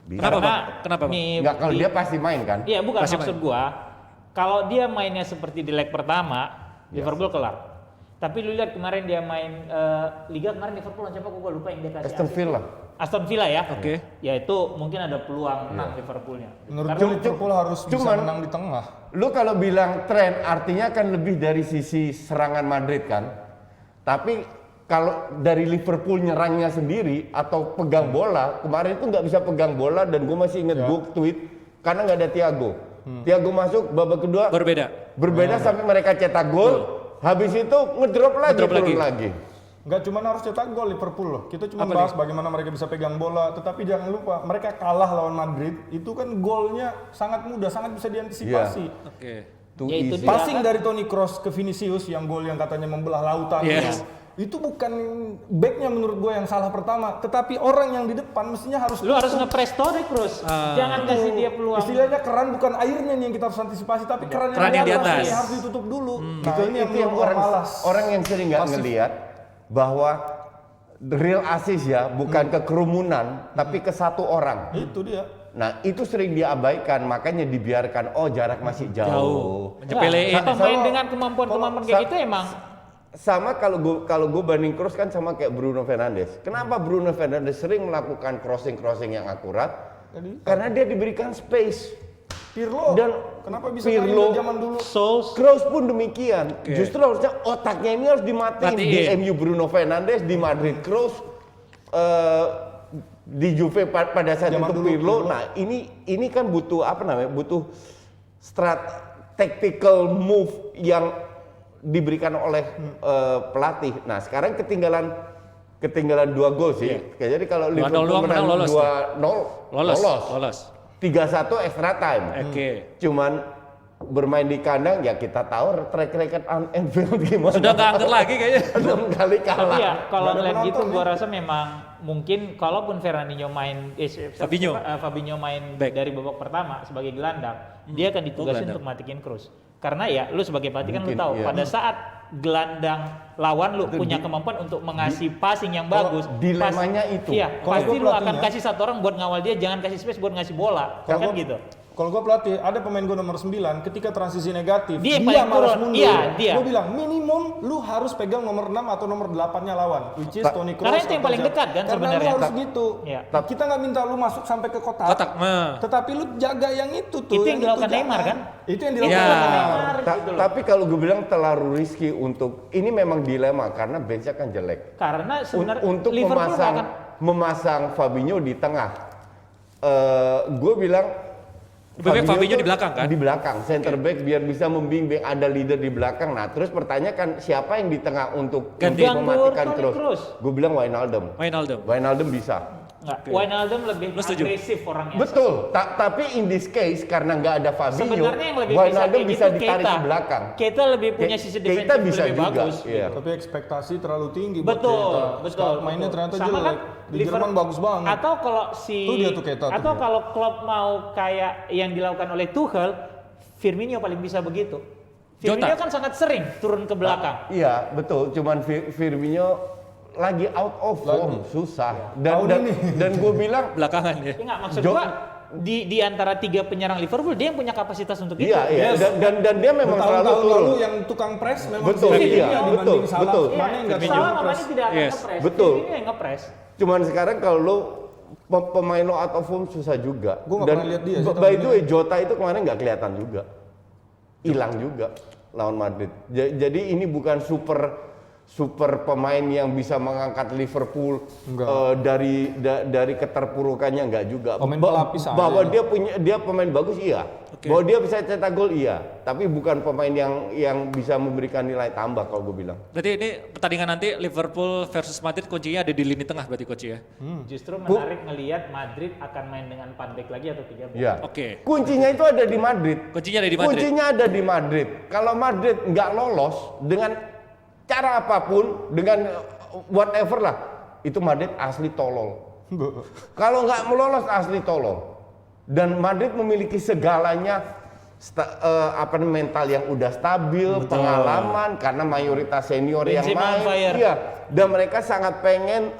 Kenapa Bang? Kenapa Bang? nih, Enggak, kalau dia pasti main kan? Iya bukan Pasti maksud gua. Kalau dia mainnya seperti di leg pertama, Liverpool kelar. Tapi lu lihat kemarin dia main Liga kemarin Liverpool lawan siapa? Gua lupa yang dia kasih Aston assist. Villa. Aston Villa ya. Oke. Ya itu mungkin ada peluang menang Liverpoolnya. Menurut Karena gue Liverpool harus bisa cuman- menang di tengah. Lu kalau bilang tren artinya kan lebih dari sisi serangan Madrid kan. Tapi kalau dari Liverpool nyerangnya sendiri atau pegang bola, kemarin itu nggak bisa pegang bola dan gue masih inget gue tweet karena nggak ada Thiago. Thiago masuk babak kedua berbeda sampai mereka cetak gol. Habis itu ngedrop lagi, turun lagi. Nggak cuma harus cetak gol Liverpool loh. Kita cuma bahas bagaimana mereka bisa pegang bola, tetapi jangan lupa mereka kalah lawan Madrid. Itu kan golnya sangat mudah, sangat bisa diantisipasi. Oke. Ya, itu dia. Passing dari Toni Kroos ke Vinicius yang gol yang katanya membelah lautan. Yes. Itu bukan backnya menurut gue yang salah pertama, tetapi orang yang di depan mestinya harus lu harus ngepres Toni Kroos. Jangan kasih dia peluang. Istilahnya keran bukan airnya nih yang kita harus antisipasi, tapi keran yang di atas nih harus ditutup dulu. Nah, Itu ini yang yang menurut gua malas. orang yang sering nggak ngelihat bahwa real assist ya bukan ke kerumunan tapi ke satu orang. Itu dia. Nah itu sering diabaikan makanya dibiarkan jarak masih jauh. Menyepelein. Pemain dengan kemampuan kayak gitu emang Sama kalau gue banding Kroos kan sama kayak Bruno Fernandes. Kenapa Bruno Fernandes sering melakukan crossing yang akurat? Karena dia diberikan space. Pirlo. Dan kenapa bisa Pirlo, main zaman dulu? Kroos pun demikian. Justru harusnya otaknya ini harus dimatiin. Di MU Bruno Fernandes, di Madrid Kroos, di Juve pada saat Zaman itu dulu, Pirlo. Nah ini kan butuh apa namanya? Butuh tactical move yang diberikan oleh pelatih. Nah sekarang ketinggalan 2 gol sih. Jadi kalau Liverpool menang 2-0 lolos. 3-1 extra time. Cuman bermain di kandang ya kita tahu track record Anfield gimana. Sudah nggak angker lagi kayaknya. 6 kali kalah. Tapi ya kalau ngeliat gitu gua rasa memang mungkin kalaupun Fabinho main dari babak pertama sebagai gelandang, dia akan ditugasin untuk matikin Kroos. Karena ya lu sebagai pelatih kan lu tahu pada saat gelandang lawan lu punya kemampuan untuk mengasih passing yang bagus. Dilemanya itu. Iya, pasti lu akan kasih satu orang buat ngawal dia, jangan kasih space buat ngasih bola. Kan gitu. Kalau gue pelatih, ada pemain gue nomor 9, ketika transisi negatif, Dia dia malas turun. mundur. Iya, dia. Gue bilang, minimum lu harus pegang nomor 6 atau nomor 8-nya lawan. Which is Toni Kroos. Karena itu yang paling dekat kan sebenarnya. Karena lu harus gitu. Iya. Kita nggak minta lu masuk sampai ke kotak. Tetapi lu jaga yang itu tuh. Itu yang dilakukan Neymar kan? Itu yang dilakukan Neymar. Tapi kalau gue bilang terlalu risky untuk, ini memang dilema karena benchnya kan jelek. Karena sebenarnya Untuk memasang Fabinho di tengah. Gue bilang Fabinho di belakang kan? Di belakang, center back biar bisa membimbing, ada leader di belakang. Nah, terus pertanyakan siapa yang di tengah untuk mematikan Kroos? Gue bilang Wijnaldum bisa. Wijnaldum lebih agresif orangnya. Betul, tapi in this case karena nggak ada Fabinho, sebenarnya yang lebih Wijnaldum bisa gitu ditarik ke belakang. Kita lebih punya sisi defensif lebih bagus. Iya. Tapi ekspektasi terlalu tinggi buat Betul. Keita. Mainnya ternyata Sama jelek. kan Di Jerman bagus banget. Atau kalau kalau Klopp mau kayak yang dilakukan oleh Tuchel, Firmino paling bisa begitu. Firmino kan sangat sering turun ke belakang. Iya, betul. Cuman Firmino lagi out of form, susah. Dan gue bilang belakangan ya. Enggak, maksud gua di antara 3 penyerang Liverpool dia yang punya kapasitas untuk itu. Iya. Dan dia memang selalu turun. Lalu yang tukang press memang Betul, dibanding Salah. betul. Mana yang nggak Salah bisa makanya tidak akan ngepres. Betul. Ini yang ngepres. Cuman sekarang kalau lo pemain lo out of form susah juga. Gue nggak pernah lihat dia. By the way, Jota itu kemarin nggak kelihatan juga, hilang juga lawan Madrid. Jadi ini bukan super pemain yang bisa mengangkat Liverpool dari keterpurukannya, enggak juga. Pemain pelapis bahwa dia pemain bagus iya. Bahwa dia bisa cetak gol iya, tapi bukan pemain yang bisa memberikan nilai tambah kalau gue bilang. Berarti ini pertandingan nanti Liverpool versus Madrid kuncinya ada di lini tengah berarti coach ya. Justru menarik ngelihat Madrid akan main dengan 4 back lagi atau 3 back. Iya. Oke. Kuncinya itu ada di Madrid. Kuncinya ada di Madrid. Kalau Madrid nggak lolos dengan cara apapun, dengan whatever lah, itu Madrid asli tolol. Kalau nggak melolos asli tolol. Dan Madrid memiliki segalanya mental yang udah stabil, pengalaman karena mayoritas senior yang Benzema on main. fire. Iya, dan mereka sangat pengen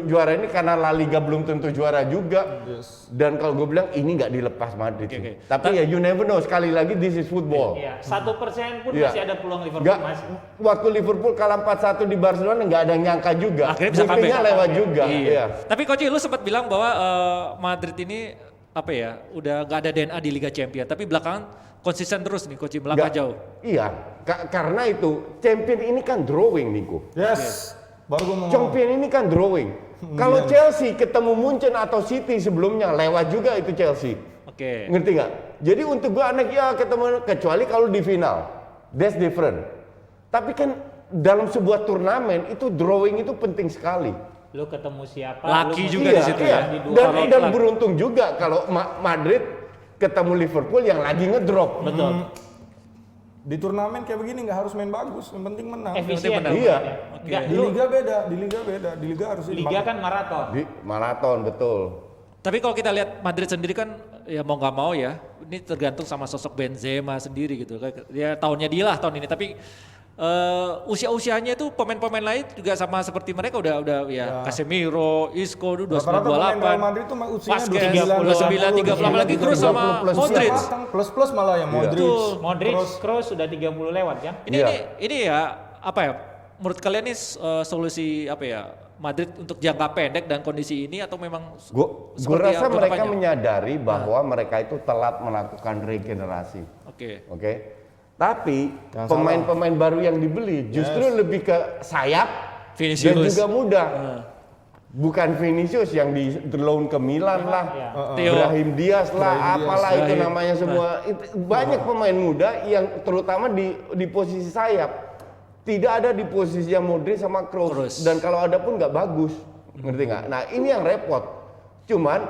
juara ini karena La Liga belum tentu juara juga. Dan kalau gue bilang ini nggak dilepas Madrid. Tapi ya you never know, sekali lagi this is football. Iya, 1% pun Iya. masih ada peluang Liverpool Nggak, masih. waktu Liverpool kalah 4-1 di Barcelona nggak ada yang nyangka juga. Akhirnya bisa Buktinya comeback. lewat juga. Iya. Iya. Tapi Coach, lu sempat bilang bahwa Madrid ini apa ya, udah gak ada DNA di Liga Champions, tapi belakangan konsisten terus nih Coach, melangkah Nggak- jauh. Iya, karena itu champion ini kan drawing Niko. Yes. Baru gue mau Champion ini kan drawing. Kalau Chelsea ketemu Munchen atau City sebelumnya lewat juga itu Chelsea. Oke. Ngerti nggak? Jadi untuk gua anak ya ketemu kecuali kalau di final. That's different. Tapi kan dalam sebuah turnamen itu drawing itu penting sekali. Lu ketemu siapa? Laki lu juga mesti di situ menang ya. di dua Dan, babak. dan beruntung juga kalau Madrid ketemu Liverpool yang lagi ngedrop. Betul. di turnamen kayak begini nggak harus main bagus, yang penting menang. Efisien. menang. Iya. Enggak, Di lu liga beda, di liga harus liga kan maraton. Di maraton betul. Tapi kalau kita lihat Madrid sendiri kan ya mau nggak mau ya, ini tergantung sama sosok Benzema sendiri gitu. Ya tahunnya dia lah tahun ini, tapi usia-usianya itu pemain-pemain lain juga sama seperti mereka udah ya Casemiro, Isco dulu Rata-rata pemain Real 29, Madrid tuh usianya Vasquez 29, 30 lagi terus sama 30 Modric. plus malah ya Modric. Betul. Modric, Terus Kroos sudah 30 lewat kan? Ini ya apa ya? Menurut kalian ini solusi apa ya? Madrid untuk jangka pendek dan kondisi ini atau memang Gue seperti rasa jangka mereka panjang? menyadari bahwa mereka itu telat melakukan regenerasi. Oke. Oke. Tapi pemain-pemain baru yang dibeli justru lebih ke sayap dan Vinicius. juga muda. Bukan Vinicius yang di loan ke Milan lah, Theo. Brahim Diaz lah, apalah itu Brahim. namanya semua. Banyak pemain muda yang terutama di posisi sayap. Tidak ada di posisi yang Modric sama Kroos. Dan kalau ada pun nggak bagus, ngerti nggak? Nah ini yang repot. Cuman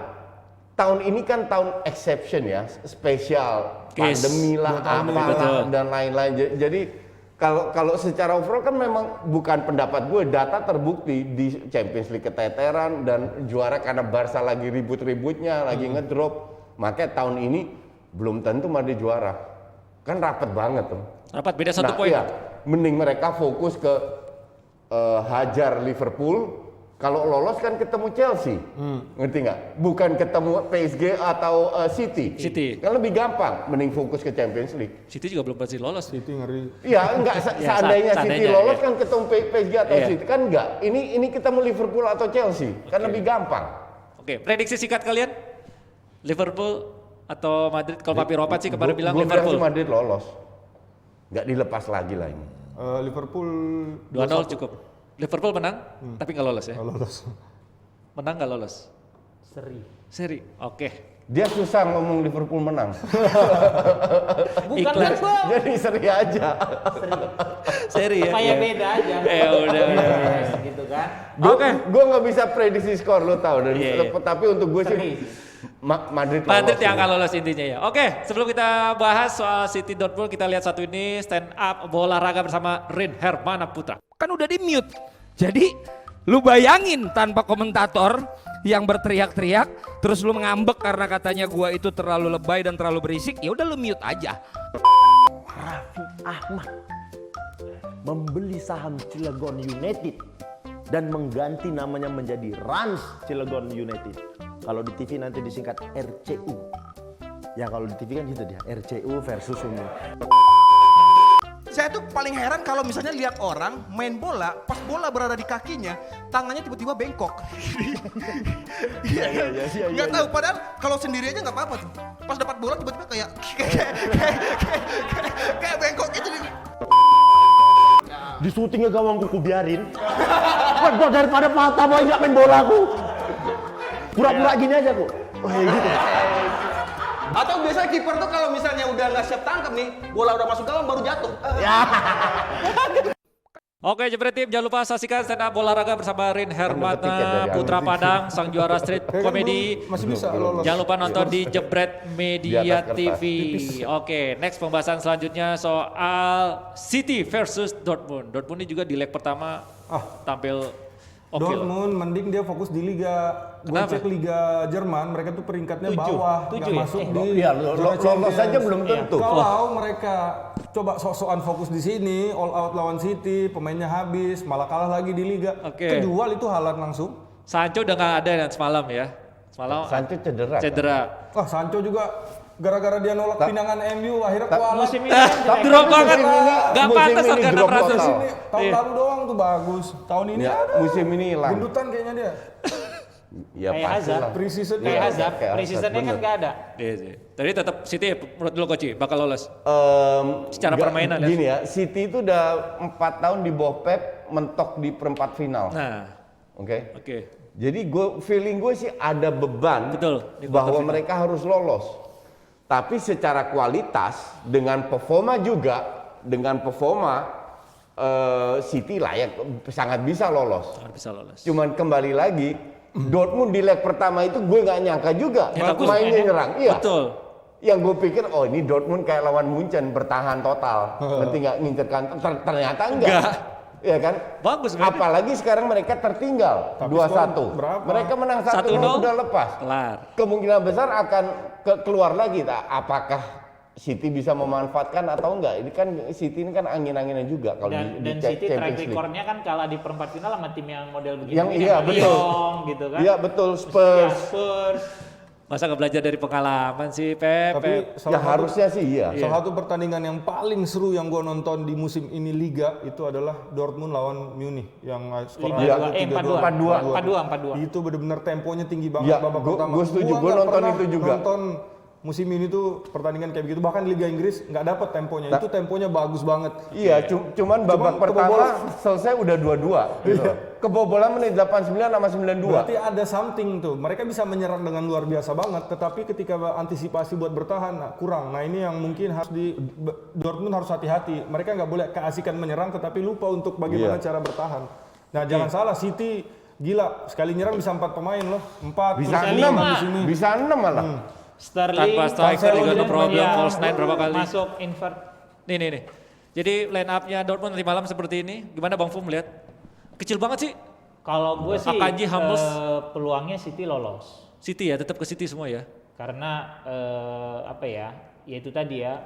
tahun ini kan tahun exception ya, spesial, Case. pandemi lah, apalah betul. dan lain-lain. Jadi kalau secara overall kan memang bukan pendapat gue, data terbukti di Champions League keteteran dan juara karena Barca lagi ribut-ributnya, lagi ngedrop. Makanya tahun ini belum tentu Madrid juara. Kan rapat banget tuh. Rapat beda 1 poin. Iya, mending mereka fokus ke hajar Liverpool. Kalau lolos kan ketemu Chelsea, ngerti nggak? Bukan ketemu PSG atau City. Kan lebih gampang, mending fokus ke Champions League. City juga belum pasti lolos. City ngeri. Iya, enggak Ya, seandainya City seandainya, lolos ya. kan ketemu PSG atau Iya. City kan enggak. Ini ketemu Liverpool atau Chelsea, kan lebih gampang. Oke, prediksi singkat kalian? Liverpool atau Madrid? Kalau Papi Ropat sih kemarin bilang Gua Liverpool. sih Madrid lolos. Nggak dilepas lagi lah ini. Liverpool 2-0 cukup. Liverpool menang, tapi nggak lolos ya. nggak lolos. Menang nggak lolos. Seri. Oke. Dia susah ngomong Liverpool menang. Bukan Iklan. kan Bang? Jadi seri aja. Seri ya. Kayak beda aja. Ya udah. Gitu kan. Gue nggak bisa prediksi skor, lo tau. Dan Iya. tapi untuk gue sih Seri. Madrid lolos. Madrid yang ini. akan lolos intinya ya. Oke, sebelum kita bahas soal City Dortmund, kita lihat satu ini stand up bola raga bersama Rin Hermana Putra. Kan udah di mute. Jadi lu bayangin tanpa komentator yang berteriak-teriak, terus lu ngambek karena katanya gua itu terlalu lebay dan terlalu berisik, ya udah lu mute aja. Raffi Ahmad membeli saham Cilegon United dan mengganti namanya menjadi Rans Cilegon United. Kalau di TV nanti disingkat RCU. Ya kalau di TV kan gitu dia, RCU versus Uni. Saya tuh paling heran kalau misalnya lihat orang main bola, pas bola berada di kakinya, tangannya tiba-tiba bengkok. Iya. Nggak tahu, padahal kalau sendiri aja nggak apa-apa tuh. Pas dapat bola tiba-tiba kayak bengkok gitu. Di syutingnya gawang kuku biarin. Buat daripada patah boy nggak main bola aku. Pura-pura gini aja aku. Oh gitu. Atau biasanya kiper tuh kalau misalnya udah nggak siap tangkap nih, bola udah masuk gawang baru jatuh. Oke, Jebret Tim, jangan lupa saksikan stand up bola raga bersama Rin tiket Hermana dari Putra Aldi. Padang, sang juara street Kayaknya komedi. masih bisa lolos. Jangan lupa nonton di Jebret Media Di atas TV. kertas, Oke, next pembahasan selanjutnya soal City versus Dortmund. Dortmund ini juga di leg pertama tampil Oke Dortmund mending dia fokus di liga. Gue Kenapa? cek liga Jerman, mereka tuh peringkatnya bawah, nggak ya? masuk di Iya, zona lolos Champions. aja belum tentu. Kalau mereka coba sok-sokan fokus di sini, all out lawan City, pemainnya habis, malah kalah lagi di liga. Oke. Kejual itu Haaland langsung. Sancho udah nggak ada dan semalam ya. Semalam Sancho cedera. kan? cedera. Wah, Sancho juga gara-gara dia nolak pinangan MU akhirnya kualat. Musim ini kan jelek. Drop banget. musim ini- Gak musim pantas ini harga drop 600. total. Tahun Iya. lalu doang tuh bagus. Tahun ini Ya, ada. musim ini hilang. Gendutan kayaknya dia. Ya Kayak pasti Hazard. lah. Pre-season Kayak Iya, Hazard, kayak pre-seasonnya kan bener. nggak ada. Iya sih. Tapi tetap City menurut lu Coach bakal lolos. Secara Nggak, permainan ya? gini ya, City itu udah 4 tahun di bawah Pep mentok di perempat final. Nah, Oke. oke. Jadi feeling gue sih ada beban Betul, di bahwa quarter final. mereka harus lolos. Tapi secara kualitas dengan performa City layak sangat bisa lolos. Sangat bisa lolos. Cuman kembali lagi Dortmund di leg pertama itu gue nggak nyangka juga Ya, bagus mainnya mainnya. nyerang. Iya. Betul. Yang gue pikir ini Dortmund kayak lawan Munchen bertahan total, nanti nggak ngincerkan. Ternyata enggak. Iya kan? Bagus mainnya. Apalagi sekarang mereka tertinggal Tapi 2-1. skor berapa? Mereka menang 1-0 1-0 udah lepas. Kelar. Kemungkinan besar akan keluar lagi. Apakah City bisa memanfaatkan atau enggak? Ini kan City ini kan angin-anginan juga kalau Dan di City track Champions League. recordnya kan kalah di perempat final sama tim yang model begini. Yang iya, betul. gitu kan. Iya betul Ya, Spurs. Spurs. Masa nggak belajar dari pengalaman sih Pep? Tapi Ya harusnya sih iya. salah satu pertandingan yang paling seru yang gue nonton di musim ini Liga itu adalah Dortmund lawan Munich yang skor 5-2, 4-2. 4-2. Itu bener-bener temponya tinggi banget Ya, babak pertama. gue setuju. Gua Gue nggak nonton pernah itu juga. Nonton musim ini tuh pertandingan kayak begitu, bahkan Liga Inggris nggak dapat temponya. Itu temponya bagus banget. Iya, cuman babak pertama selesai udah 2-2 gitu. Kebobolan menit 89 sama 92. Berarti ada something tuh. Mereka bisa menyerang dengan luar biasa banget, tetapi ketika antisipasi buat bertahan kurang. Nah ini yang mungkin harus Dortmund harus hati-hati. Mereka nggak boleh keasikan menyerang, tetapi lupa untuk bagaimana cara bertahan. Nah jangan salah, City gila sekali nyerang bisa 4 pemain loh, 4 Bisa Bisa 6, lima. bisa 6 malah. Sterling, Tanpa striker juga ada Cancelo, problem, ya, false nine berapa kali. Masuk invert. Nih. Jadi line up-nya Dortmund nanti malam seperti ini. Gimana Bang Fum lihat? Kecil banget sih. Kalau gue sih Akanji, Hummels. peluangnya City lolos. City ya, tetap ke City semua ya. Karena ya itu tadi ya,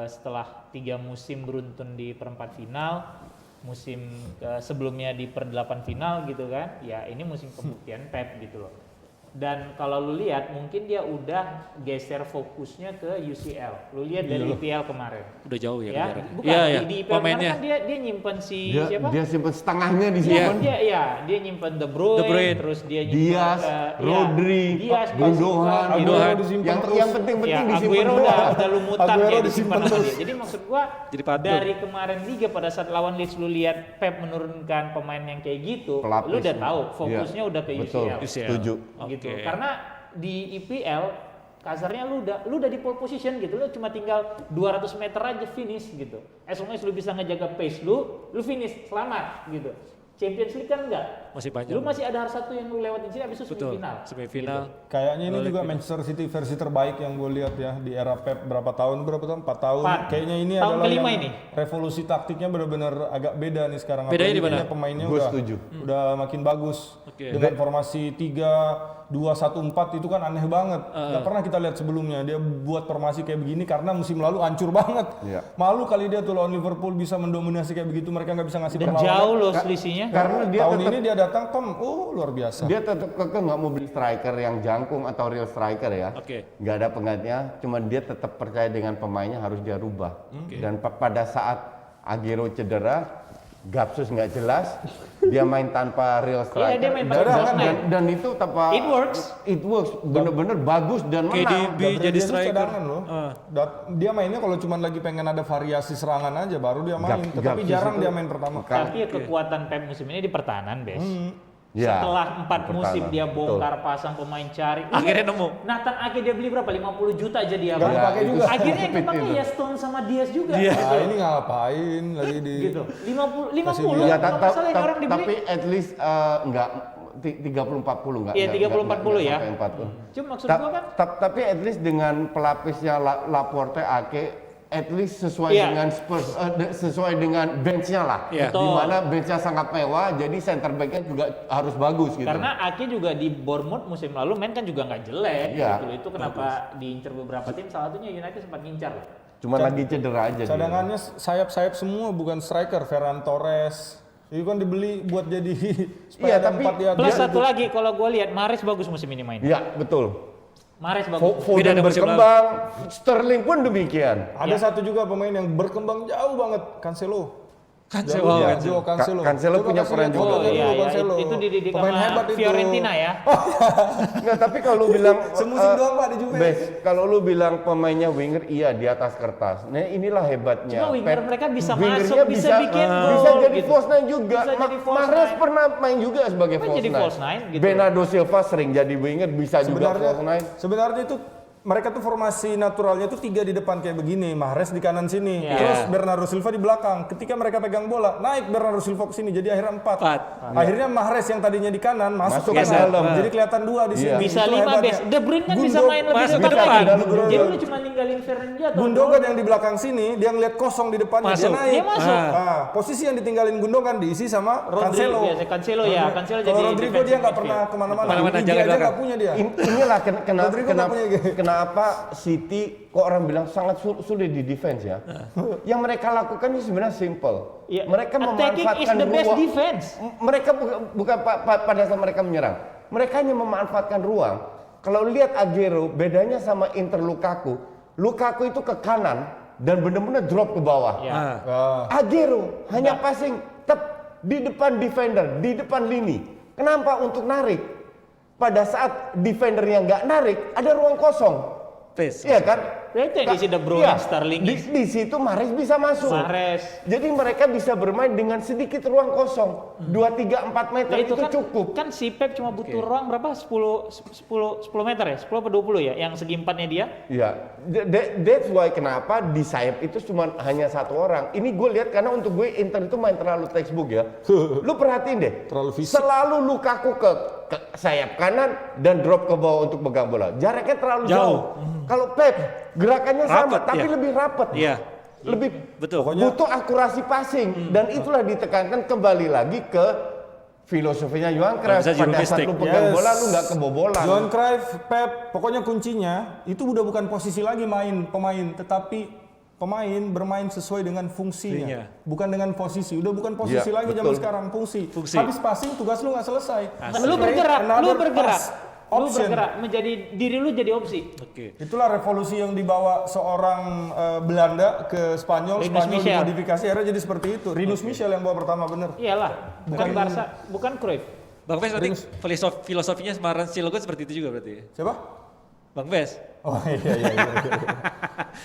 setelah 3 musim beruntun di perempat final, musim sebelumnya di per-8 final gitu kan, ya ini musim pembuktian Pep gitu loh. Dan kalau lu lihat mungkin dia udah geser fokusnya ke UCL. Lu lihat dari IPL kemarin. Udah jauh ya, Ya, kejaran. bukan Iya. di IPL kemarin Pemainnya. kan dia nyimpen si siapa? Dia simpen setengahnya di Iya, sini. dia nyimpen De Bruyne, terus dia nyimpen Diaz, Rodri, Diaz, Gundogan, Gundogan. yang penting-penting ya, disimpan Aguero doang. udah lumutan Aguero kayak disimpan disimpan sama terus. dia. Jadi maksud gua Jadi patung. dari kemarin Liga pada saat lawan Leeds lu lihat Pep menurunkan pemain yang kayak gitu, Pelapis. lu udah tahu fokusnya Iya. udah ke Betul, UCL. setuju. Gitu. Oke. Karena di IPL kasarnya lu udah di pole position gitu, lu cuma tinggal 200 meter aja finish gitu. As long as lu bisa ngejaga pace lu finish, selamat gitu. Champions League kan enggak. Masih panjang. Lu masih ada satu yang lu lewatin sini habis itu Betul. semifinal. Semifinal. Kayaknya ini juga Manchester City versi terbaik yang gue lihat ya di era Pep berapa tahun 4 tahun. Kayaknya ini Tahun adalah kelima yang ini. revolusi taktiknya benar-benar agak beda nih sekarang. Bedanya Apalagi di mana? kayaknya pemainnya Gue udah setuju. udah makin bagus. Oke. Dengan formasi 3-2-1-4 itu kan aneh banget. Gak pernah kita lihat sebelumnya. Dia buat formasi kayak begini karena musim lalu hancur banget. Iya. Malu kali dia tuh lawan Liverpool bisa mendominasi kayak begitu, mereka nggak bisa ngasih Dan perlawanan. jauh loh selisihnya. Karena dia Tahun tetap ini dia datang luar biasa. dia tetap kekeh nggak mau beli striker yang jangkung atau real striker ya. Oke. Nggak ada penggantinya, cuman dia tetap percaya dengan pemainnya harus dia rubah. Dan pada saat Aguero cedera, Gapsus nggak jelas, dia main tanpa real striker. Iya, dia main pakai false nine. dan itu tanpa It works. bener-bener bagus dan menang. KDB Gabriel jadi Jesus striker. cadangan loh. Dia mainnya kalau cuma lagi pengen ada variasi serangan aja baru dia main. Tetapi Gapsus jarang itu dia main pertama. Tapi ya kekuatan Pep musim ini di pertahanan, Bes. Ya, Setelah 4 musim pertahanan. dia bongkar pasang pemain cari. Akhirnya nemu. Nathan Ake dia beli berapa? 50 juta aja dia. Gak Bang. dipakai itu juga. Akhirnya yang stupid dipakai itu. ya Stone sama Diaz juga. Nah, ini ngapain lagi di Gitu. 50 Kasih 50 Ya, kalau nggak salah yang orang dibeli. tapi at least enggak 30-40 enggak. Iya, 30-40 ya. Sampai 40. Cuma maksud Ta- gua kan Tapi at least dengan pelapisnya Laporte, Ake, at least sesuai dengan Spurs, sesuai dengan benchnya lah. Di mana benchnya sangat mewah, jadi center backnya juga harus bagus gitu. Karena Ake juga di Bournemouth musim lalu main kan juga nggak jelek. Gitu. Itu kenapa diincar beberapa tim, salah satunya United sempat ngincar. Cuma lagi cedera aja. Cadangannya sayap-sayap semua, bukan striker. Ferran Torres. Itu kan dibeli buat jadi tapi plus satu lagi kalau gue lihat Mahrez bagus musim ini main. Iya, betul. Mahrez bagus. Foden berkembang, Sterling pun demikian. Ada satu juga pemain yang berkembang jauh banget, Cancelo. Cancelo punya peran juga. Itu dididik sama Fiorentina ya. Nggak, tapi kalau bilang semusim doang Pak di Juve. Kalau lu bilang pemainnya winger, iya di atas kertas. Nah inilah hebatnya. Cuma winger mereka bisa masuk, bisa bikin gol. Bisa jadi false nine juga. Mahrez nine. pernah main juga sebagai false nine. Gitu. Bernardo Silva sering jadi winger, bisa juga false nine. Sebenarnya itu mereka tuh formasi naturalnya tuh 3 di depan kayak begini, Mahrez di kanan sini, terus Bernardo Silva di belakang. Ketika mereka pegang bola, naik Bernardo Silva ke sini, jadi akhirnya 4. Akhirnya Mahrez yang tadinya di kanan masuk ke dalam, jadi kelihatan 2 di sini. Bisa 5 base. De Bruyne kan bisa main lebih depan lagi. Jadi lu cuma ninggalin Ferran jatuh. Gundogan yang di belakang sini, dia ngeliat kosong di depannya, dia naik. Dia masuk. Posisi yang ditinggalin Gundogan diisi sama Cancelo. Cancelo ya, Cancelo jadi. Kalau Rodrigo dia nggak pernah kemana-mana. Dia aja nggak punya dia. Inilah kenapa City kok orang bilang sangat sulit di defense ya. Yang mereka lakukan ini sebenarnya simple. Mereka memanfaatkan ruang. Mereka bukan pada saat mereka menyerang. Mereka hanya memanfaatkan ruang. Kalau lihat Aguero, bedanya sama Inter Lukaku. Lukaku itu ke kanan dan benar-benar drop ke bawah. Aguero hanya passing di depan defender, di depan lini. Kenapa? Untuk narik. Pada saat defendernya nggak narik, ada ruang kosong. Iya kan? Itu yang diisi De Bruyne, Sterling. Di situ Mahrez bisa masuk. Jadi mereka bisa bermain dengan sedikit ruang kosong. 2, 3, 4 meter itu kan, cukup. Kan si Pep cuma butuh ruang berapa? 10 meter ya? 10 atau 20 ya? Yang segi empatnya dia? Iya. That's why kenapa di sayap itu cuma hanya 1 orang. Ini gue lihat karena untuk gue Inter itu main terlalu textbook ya. Lu perhatiin deh. Selalu Lukaku ke sayap kanan dan drop ke bawah untuk pegang bola. Jaraknya terlalu jauh. Kalau Pep gerakannya sama tapi lebih rapat. Lebih butuh akurasi passing dan itulah ditekankan kembali lagi ke filosofinya Johan Cruyff. Pada saat lu pegang bola lu nggak kebobolan. Johan Cruyff, Pep, pokoknya kuncinya itu udah bukan posisi lagi pemain, tetapi pemain bermain sesuai dengan fungsinya, bukan dengan posisi. Udah bukan posisi lagi zaman sekarang, fungsi. Habis passing tugas lu nggak selesai. Lu bergerak. Lu bergerak menjadi diri lu jadi opsi. Itulah revolusi yang dibawa seorang Belanda ke Spanyol dimodifikasi akhirnya jadi seperti itu. Rinus Michel yang bawa pertama bener. Iyalah, bukan Barca, bukan Cruyff. Bang Ves berarti filosofinya Maran Silogo seperti itu juga berarti. Siapa? Bang Ves. Oh iya.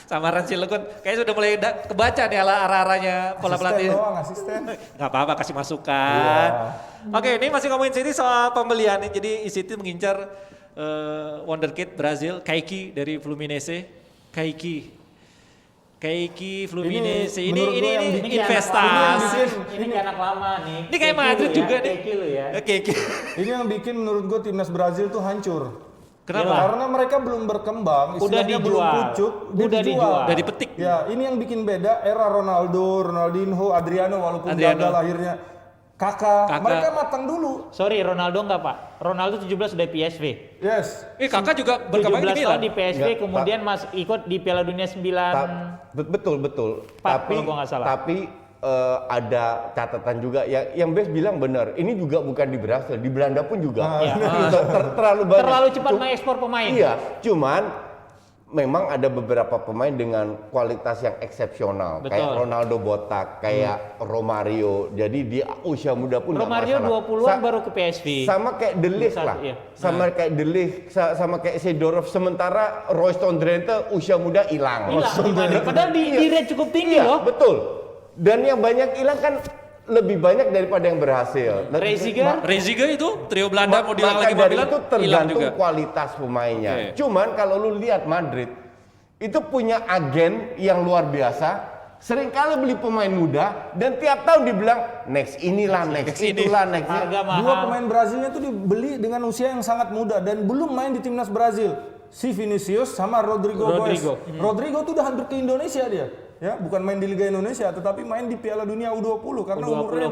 Sama Ransi Legon kayaknya sudah mulai kebaca nih arah-arahnya pola pelatih. Asisten. Nggak apa-apa, kasih masukan. Oke, ini masih ngomongin City soal pembelian. Jadi City mengincar wonderkid Brazil, Kaique dari Fluminense. Kaique Fluminense ini investasi. Ini anak lama nih. Ini kayak Madrid juga nih. Kaique. Ini yang bikin menurut gue timnas Brazil tuh hancur. Kenapa? Karena mereka belum berkembang, istilahnya belum pucuk, udah dijual. Udah dipetik. Ya, ini yang bikin beda era Ronaldo, Ronaldinho, Adriano walaupun gagal akhirnya. Kakak, mereka matang dulu. Sorry, Ronaldo enggak Pak. Ronaldo 17 sudah PSV. Yes. Kakak juga berkembang di 17 tahun di PSV, kemudian ikut di Piala Dunia 9. Betul. Kalau gua nggak salah. Tapi ada catatan juga yang Bes bilang benar. Ini juga bukan di Brasil, di Belanda pun juga. Terlalu banyak. Terlalu cepat mengekspor pemain. Iya, cuman memang ada beberapa pemain dengan kualitas yang eksepsional. Kayak Ronaldo botak, kayak Romario. Jadi di usia muda pun Romario 20-an baru ke PSV. Sama kayak De Ligt lah. Sama kayak De Ligt, sama kayak Seedorf. Sementara Royston Drenthe usia muda hilang. Padahal di rate cukup tinggi loh. Betul. Dan yang banyak hilang kan lebih banyak daripada yang berhasil. Reziger itu trio Belanda mau dihilang lagi mobilan itu tergantung kualitas pemainnya. Cuman kalau lu lihat Madrid itu punya agen yang luar biasa. Seringkali beli pemain muda dan tiap tahun dibilang next itulah next. Dua pemain Brazilnya tuh dibeli dengan usia yang sangat muda dan belum main di timnas Brazil. si Vinicius sama Rodrigo. Rodrigo tuh udah hampir ke Indonesia dia. Ya, bukan main di Liga Indonesia, tetapi main di Piala Dunia U20 karena umurnya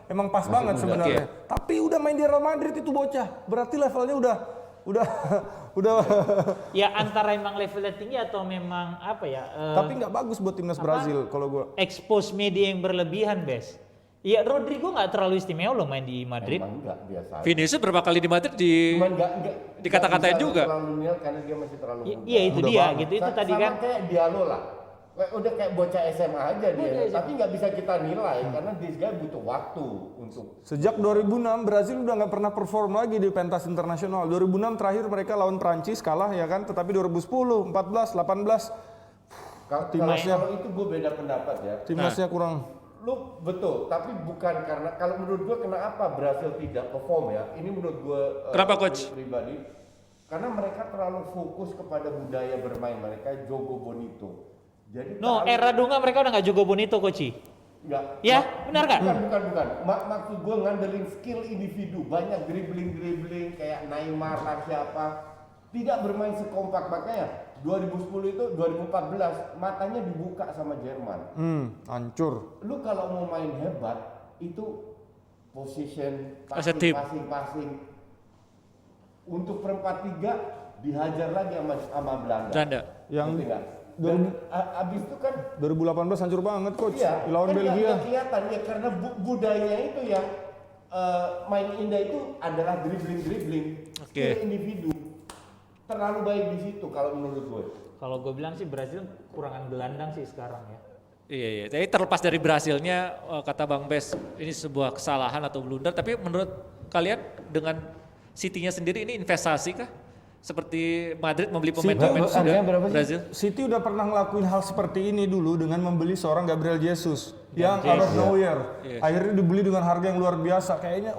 emang pas banget sebenarnya. Tapi udah main di Real Madrid itu bocah. Berarti levelnya udah Ya antara emang levelnya tinggi atau memang apa ya? Tapi nggak bagus buat timnas Brazil kalau gua. Expose media yang berlebihan, Bes. Ya Rodrigo nggak terlalu istimewa loh main di Madrid. Emang enggak biasa. Vinicius berapa kali di Madrid Cuman enggak dikata-katain juga. Terlalu nil karena dia masih terlalu muda. Iya itu dia gitu. Itu tadi kan. Sama kayak Diallo lah. Udah kayak bocah SMA aja dia. Tapi nggak bisa kita nilai karena this guy butuh waktu untuk. Sejak 2006 Brazil udah nggak pernah perform lagi di pentas internasional. 2006 terakhir mereka lawan Prancis kalah ya kan. Tetapi 2010, 14, 18 Kalau itu gue beda pendapat ya. timnasnya kurang. Lu betul, tapi bukan karena kalau menurut gue kenapa Brasil tidak perform ya? Ini menurut gue kenapa coach? Pribadi, karena mereka terlalu fokus kepada budaya bermain mereka jogo bonito. Jadi era Dunga mereka udah nggak jogo bonito, Coach. Enggak. Ya, benar kan? Bukan. Maksud gue ngandelin skill individu, banyak dribbling kayak Neymar lah siapa. Tidak bermain sekompak, makanya 2010 itu 2014 matanya dibuka sama Jerman. Hancur. Lu kalau mau main hebat itu position passing. Untuk perempat 3 dihajar lagi sama Belanda. Yang abis itu kan 2018 hancur banget coach. Iya, Lawan kan Belgia. Kelihatan ya karena budayanya itu yang main indah itu adalah dribbling. Skill individu. Terlalu baik di situ kalau menurut gue. Kalau gue bilang sih Brazil kurangan gelandang sih sekarang ya. Iya. Tapi terlepas dari berhasilnya, kata Bang Bes, ini sebuah kesalahan atau blunder. Tapi menurut kalian dengan City-nya sendiri ini investasi kah? Seperti Madrid membeli pemain-pemain Brazil. City udah pernah ngelakuin hal seperti ini dulu dengan membeli seorang Gabriel Jesus yang out of nowhere. Akhirnya dibeli dengan harga yang luar biasa. Kayaknya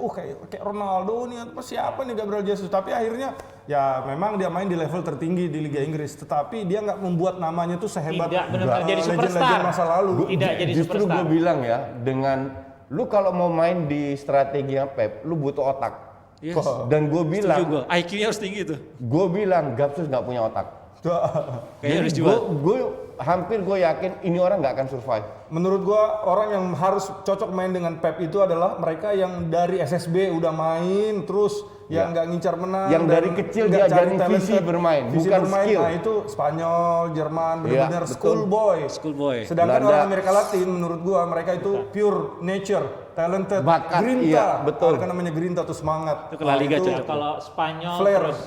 kayak Ronaldo nih apa siapa nih Gabriel Jesus. Tapi akhirnya ya memang dia main di level tertinggi di Liga Inggris. Tetapi dia nggak membuat namanya tuh sehebat jadi superstar masa lalu. Tidak jadi Justru gue bilang ya dengan lu kalau mau main di strateginya Pep, lu butuh otak. Yes. Dan gue bilang IQ-nya harus tinggi tuh. Gue bilang Gapsus nggak punya otak. Kayaknya harus jual. Gue yakin ini orang nggak akan survive. Menurut gue orang yang harus cocok main dengan Pep itu adalah mereka yang dari SSB udah main terus yang nggak ngincar menang. Yang dari kecil diajarin visi bermain, bukan skill. Nah itu Spanyol, Jerman, benar-benar schoolboy. Sedangkan Belanda. orang Amerika Latin menurut gue mereka itu pure nature, talented, bakat, grinta. Betul. Kan namanya grinta tuh semangat. Itu ke La Liga cocok. Kalau Spanyol Flair. terus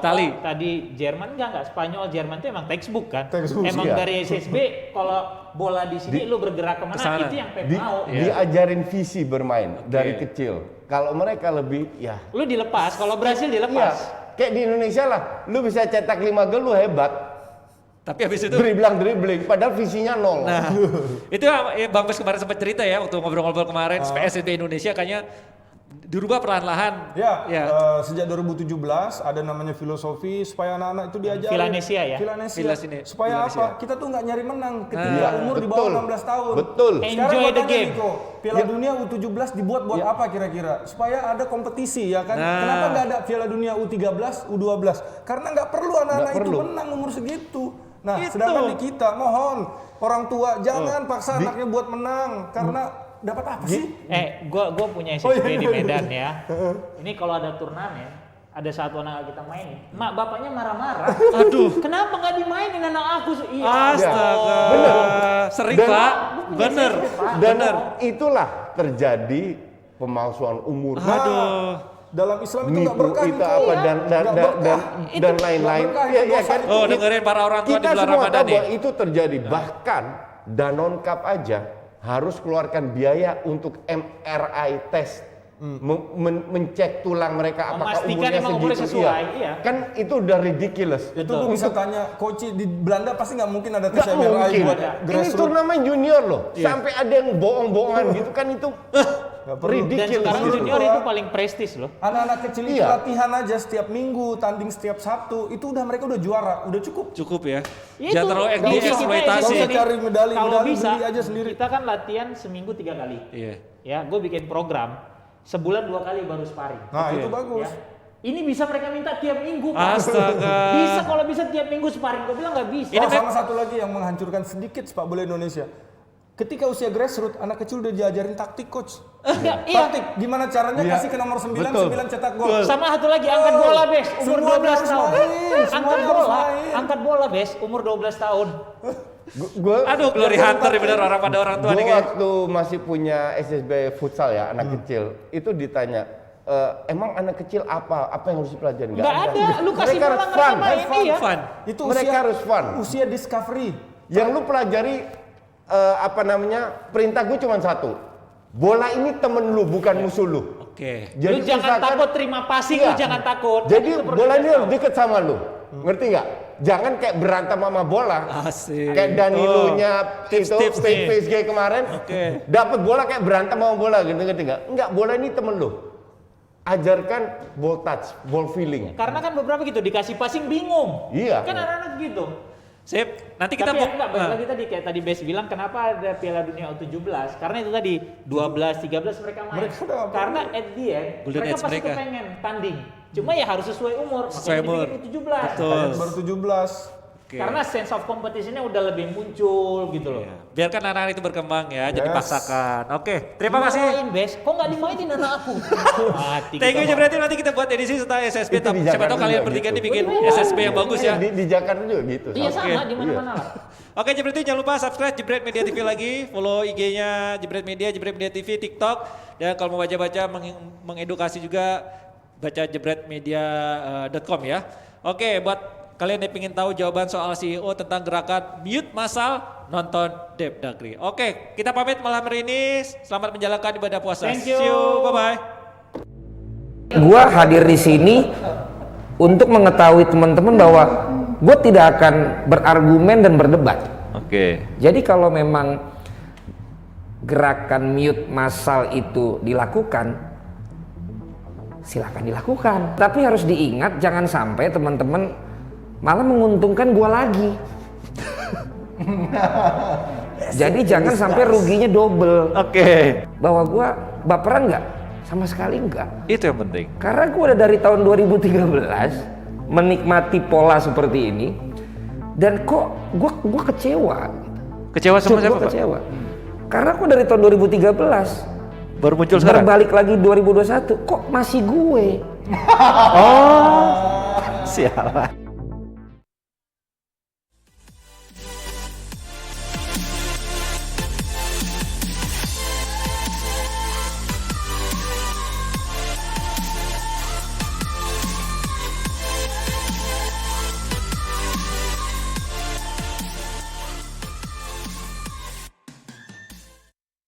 Itali. tadi Jerman enggak Spanyol Jerman itu emang textbook kan. Emang iya. dari SSB kalau bola di sini lu bergerak kemana itu yang Pep mau. Diajarin visi bermain dari kecil. Kalau mereka lebih Lu dilepas, kalau Brasil dilepas. Kayak di Indonesia lah, lu bisa cetak 5 gol lu hebat. Tapi habis itu dribbling, padahal visinya nol. Nah, itu Bang Bes kemarin sempat cerita ya waktu ngobrol-ngobrol kemarin, PSSB Indonesia kayaknya dirubah perlahan-lahan. Sejak 2017 ada namanya filosofi supaya anak-anak itu diajarin. Villanesia ya? Villanesia. Supaya apa? Kita tuh nggak nyari menang ketika umur di bawah 16 tahun. Betul. Enjoy the game. Piala Dunia U17 dibuat buat apa kira-kira? Supaya ada kompetisi ya kan? Kenapa nggak ada Piala Dunia U13, U12? Karena nggak perlu anak-anak itu menang umur segitu. Nah, sedangkan di kita mohon orang tua jangan paksa anaknya buat menang karena dapat apa sih? Gua punya SSB di Medan ya. Ini kalau ada turnamen, ada satu anak kita mainin, mak bapaknya marah-marah. Aduh, kenapa nggak dimainin anak aku? Iya. Astaga. Bener. Sering Pak. Bener. Dan itulah terjadi pemalsuan umur. Aduh. Dalam Islam itu nggak berkah itu apa dan lain-lain. Iya kan? Dengerin para orang tua di Kita bulan semua Ramadan tahu nih. bahwa itu terjadi. Bahkan Danone Cup aja harus keluarkan biaya untuk MRI test. Mencek tulang mereka apakah memastikan umurnya segitu. sesuai, Kan itu udah ridiculous. Itu gue bisa tanya coach di Belanda pasti nggak mungkin ada tes Nggak MRI mungkin. buat Ini grassroots. turnamen junior loh. Sampai ada yang bohong-bohongan gitu kan itu Dan ridiculous. sekarang junior itu paling prestis loh. Anak-anak kecil itu latihan aja setiap minggu, tanding setiap Sabtu, itu mereka udah juara, udah cukup. Cukup ya. Ya Jangan itu, terlalu nggak usah eksploitasi. Nggak usah cari medali, Kalau bisa, beli aja sendiri. kita kan latihan seminggu 3 kali. Iya. Ya, gue bikin program, sebulan 2 kali baru sparring. Nah itu bagus. Ya. Ini bisa mereka minta tiap minggu, Pak. Astaga. Bisa kalau bisa tiap minggu sparring. Gue bilang nggak bisa. Oh, sama satu lagi yang menghancurkan sedikit sepak bola Indonesia. Ketika usia grassroots, anak kecil udah diajarin taktik, coach. Iya. Taktik, gimana caranya kasih ke nomor 9, 9 cetak gol. Sama satu lagi, angkat bola, Bes. Umur Semua 12 harus tahun. main, semua harus main. Angkat bola, Bes. Umur 12 tahun. Aduh, glory hunter nih bener orang pada orang tua nih Gue guys. waktu masih punya SSB futsal ya, anak kecil, itu ditanya, emang anak kecil apa yang harus dipelajari? Nggak ada, lu kasih mereka bola harus mereka fun. main, iya. Fun. Itu Mereka harus fun. Usia discovery. Yang lu pelajari perintah gue cuma satu. Bola ini temen lu, bukan musuh lu. Oke. Lu jangan takut terima passing, lu jangan takut. Jadi Itu perlu bola ini dikasih harus tahu. deket sama lu. Ngerti nggak? Jangan kayak berantem sama bola. Asik. Kayak Danilunya itu tips nih. PSG kemarin. Dapat bola kayak berantem sama bola gitu, ngerti nggak? Enggak, bola ini temen lu. Ajarkan ball touch, ball feeling. Karena kan beberapa gitu dikasih passing bingung. Iya. Kan anak-anak gitu. Sip, nanti kita Tapi mau enggak, balik lagi tadi kayak tadi Bes bilang kenapa ada Piala Dunia U17? Karena itu tadi 12, 13 mereka main. Karena at the end Golden mereka age pasti mereka. kepengen tanding. Cuma ya harus sesuai umur. Sesuai umur. Makanya dibikin U17. Betul. Baru 17. Karena sense of competition-nya udah lebih muncul gitu loh. Biarkan anak-anak itu berkembang ya, jadi paksakan. Oke, terima kasih. Dimarahin, Bes. Kok nggak dimainin anak aku? Mati Thank you kita, berarti nanti kita buat edisi tentang SSB. Itu di Siapa Jakarta tahu kalian juga bertiga gitu. ini bikin SSB yang bagus ya. Di Jakarta juga gitu. Iya sama di mana-mana lah. Oke Jebret, jangan lupa subscribe Jebret Media TV lagi, follow IG-nya Jebret Media TV, TikTok, dan kalau mau baca-baca mengedukasi juga baca jebretmedia.com ya. Oke, buat kalian yang ingin tahu jawaban soal CEO tentang gerakan mute massal, nonton Dep Dagri. Oke, kita pamit malam hari ini. Selamat menjalankan ibadah puasa. Thank you. See you, bye-bye. Gua hadir di sini untuk mengetahui teman-teman bahwa gue tidak akan berargumen dan berdebat. Oke. Jadi kalau memang gerakan mute massal itu dilakukan, silakan dilakukan. Tapi harus diingat jangan sampai teman-teman malah menguntungkan gue lagi. Jadi jangan sampai ruginya double. Oke. Bahwa gue baperan nggak? Sama sekali enggak. Itu yang penting. Karena gue udah dari tahun 2013 menikmati pola seperti ini dan kok gue kecewa. Kecewa sama siapa, Pak? Kecewa. Karena gue dari tahun 2013 baru muncul sekarang. berbalik lagi 2021 kok masih gue. Sialan.